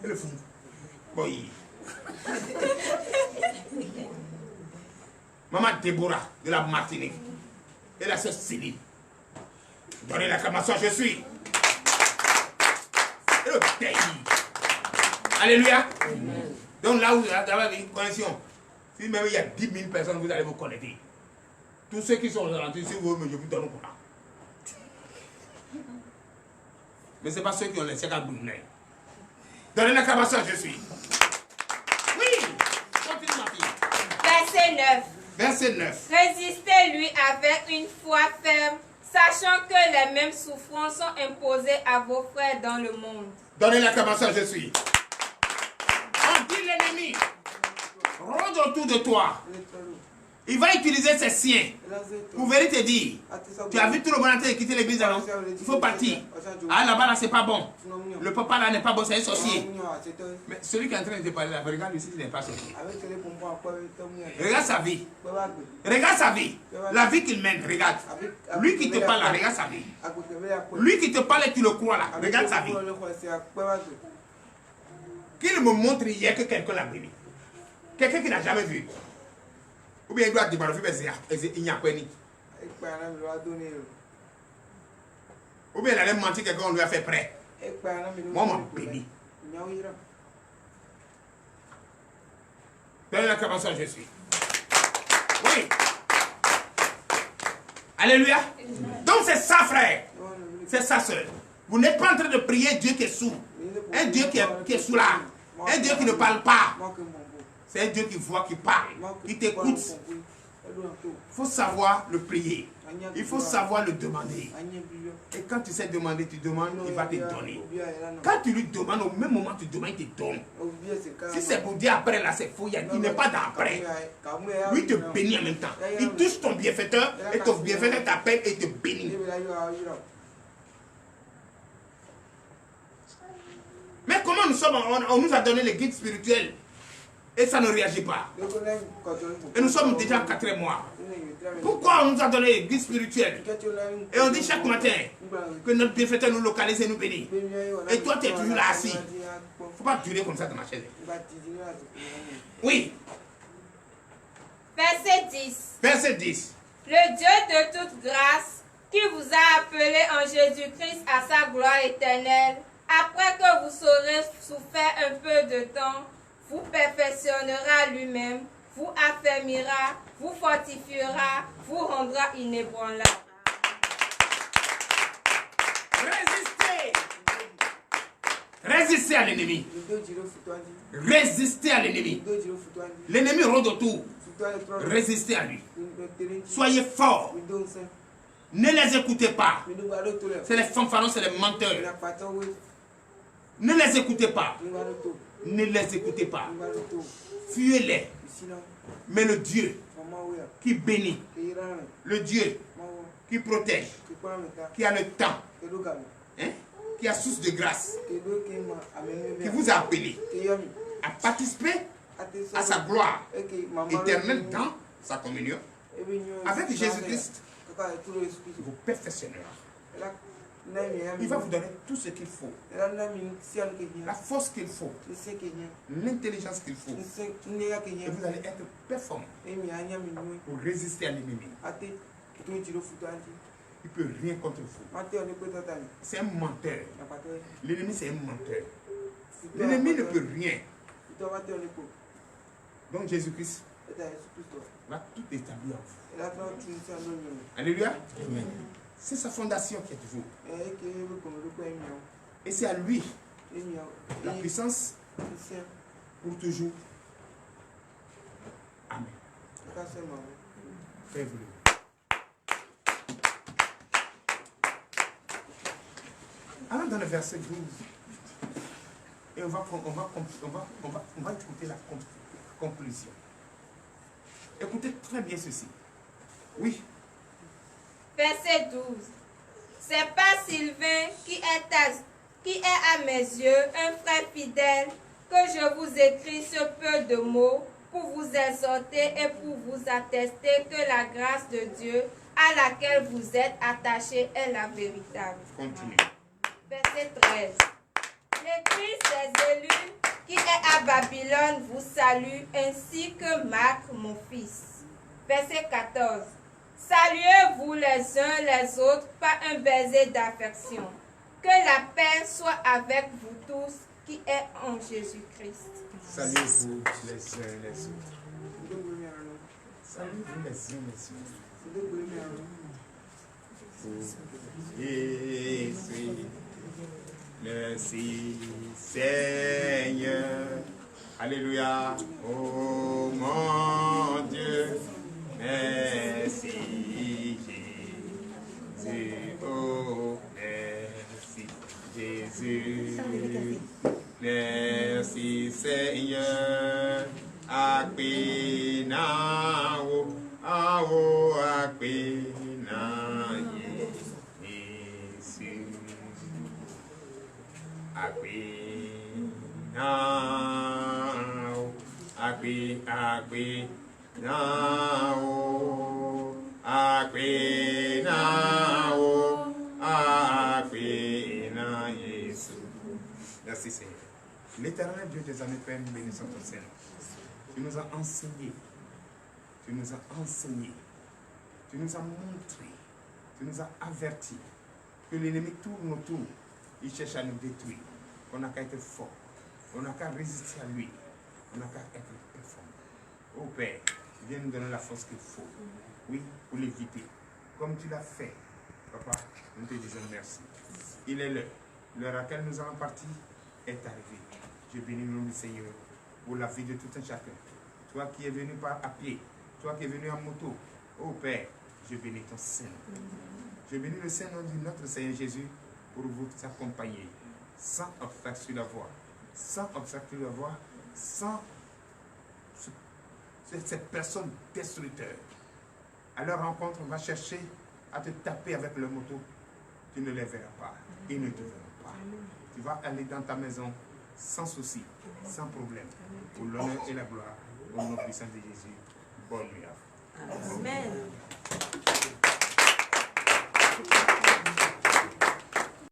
S2: Et le fond. Oui. Maman Déborah de la Martinique et la sœur Céline. Donnez l'acclamation, je suis. Et le pays. Alléluia. Amen. Donc là où vous avez une connexion, si même il y a 10 000 personnes, vous allez vous connecter. Tous ceux qui sont aux alentours, si vous voulez, je vous donne au courant. Mais ce n'est pas ceux qui ont laissé à Brunei. Donnez l'acclamation, je suis. Oui. Continue ma fille.
S3: Verset 9.
S2: Verset 9.
S3: Résistez-lui avec une foi ferme, sachant que les mêmes souffrances sont imposées à vos frères dans le monde.
S2: Donnez l'acclamation, je suis. On dit l'ennemi. rôde autour de toi. Il va utiliser ses siens pour venir te dire, tu as vu tout le monde en train de quitter l'église, alors il faut partir. Ah, là-bas, là, c'est pas bon. Le papa, là, n'est pas bon, c'est un sorcier. Mais celui qui est en train de te parler, là, regarde ici, il n'est pas sorcier. Regarde sa vie. Regarde sa vie. La vie qu'il mène, regarde. Lui qui te parle, là, regarde sa vie. Lui qui te parle et tu le crois, là, regarde sa vie. Qu'il me montre hier que quelqu'un l'a vu. Quelqu'un qui n'a jamais vu. Ou bien il doit débarrasser il n'y a pas ni. Ou bien il allait mentir quelqu'un, on lui a fait prêt. Moi, mon béni. Père l'acclamation, je suis. Oui. Alléluia. Donc c'est ça, frère. C'est ça, soeur. Vous n'êtes pas en train de prier Dieu qui est sourd. Un Dieu qui est sourd. Un Dieu qui ne parle pas. C'est un Dieu qui voit, qui parle, qui t'écoute. Il faut savoir le prier. Il faut savoir le demander. Et quand tu sais demander, tu demandes, il va te donner. Quand tu lui demandes, au même moment tu demandes, il te donne. Si c'est pour dire après, là c'est faux, il n'est pas d'après. Lui il te bénit en même temps. Il touche ton bienfaiteur et ton bienfaiteur t'appelle et te bénit. Mais comment nous sommes, on nous a donné les guides spirituels et ça ne réagit pas. Et nous sommes déjà en 4e mois. Pourquoi on nous a donné les guides spirituels et on dit chaque matin que notre bienfaiteur nous localise et nous bénit. Et toi tu es toujours là assis. Il ne faut pas durer comme ça dans ma chaise. Oui.
S3: Verset 10.
S2: Verset 10.
S3: Le Dieu de toute grâce qui vous a appelé en Jésus-Christ à sa gloire éternelle, après que vous aurez souffert un peu de temps, vous perfectionnera lui-même, vous affermira, vous fortifiera, vous rendra inébranlable.
S2: Résistez. Résistez à l'ennemi. Résistez à l'ennemi. L'ennemi rôde autour. Résistez à lui. Soyez forts. Ne les écoutez pas. C'est les fanfarons, c'est les menteurs. Ne les écoutez pas. Ne les écoutez pas. Fuyez-les. Mais le Dieu qui bénit, le Dieu qui protège, qui a le temps, hein, qui a source de grâce, qui vous a appelé à participer à sa gloire éternelle dans sa communion avec Jésus-Christ, vous perfectionnera. Il va vous donner tout ce qu'il faut, la force qu'il faut, l'intelligence qu'il faut, et vous allez être performant pour résister à l'ennemi. Il ne peut rien contre vous. C'est un menteur. L'ennemi, c'est un menteur. L'ennemi ne peut rien. Donc Jésus-Christ va tout établir en vous. Alléluia. Amen. C'est sa fondation qui est toujours. Et c'est à lui la puissance pour toujours. Amen. Frère, vous. Allons dans le verset 12. Et on va écouter la conclusion. Écoutez très bien ceci. Oui.
S3: Verset 12. C'est pas Sylvain qui est à mes yeux un frère fidèle que je vous écris ce peu de mots pour vous exhorter et pour vous attester que la grâce de Dieu à laquelle vous êtes attachés est la véritable.
S2: Continue.
S3: Verset 13. L'Église des élus qui est à Babylone vous salue, ainsi que Marc, mon fils. Verset 14. Saluez-vous les uns les autres par un baiser d'affection. Que la paix soit avec vous tous qui est en Jésus-Christ.
S2: Saluez-vous les uns les autres. Saluez-vous les uns les autres. Merci Seigneur. Alléluia. Oh mon Dieu. Merci Jésus. Oh merci Jésus. Merci Seigneur. Merci Seigneur. L'éternel Dieu des années, Père, nous bénissons ton Seigneur. Tu nous as enseigné. Tu nous as enseigné. Tu nous as montré. Tu nous as avertis que l'ennemi tourne autour. Il cherche à nous détruire. On n'a qu'à être fort. On n'a qu'à résister à lui. On n'a qu'à être performant. Oh Père, viens nous donner la force qu'il faut. Oui, pour l'éviter. Comme tu l'as fait. Papa, nous te disons merci. Il est l'heure. L'heure à laquelle nous allons partir est arrivée. Je bénis le nom du Seigneur pour la vie de tout un chacun. Toi qui es venu à pied, toi qui es venu en moto, oh Père, je bénis ton Saint. Je bénis le Saint-Nom de notre Seigneur Jésus pour vous accompagner sans obstacle sur la voie, sans obstacle sur la voie, sans cette personne destructeur. À leur rencontre, on va chercher à te taper avec leur moto. Tu ne les verras pas. Ils ne te verront pas. Tu vas aller dans ta maison sans souci, sans problème. Pour l'honneur et la gloire, au nom puissant de Jésus. Bonne nuit à vous.
S3: Amen.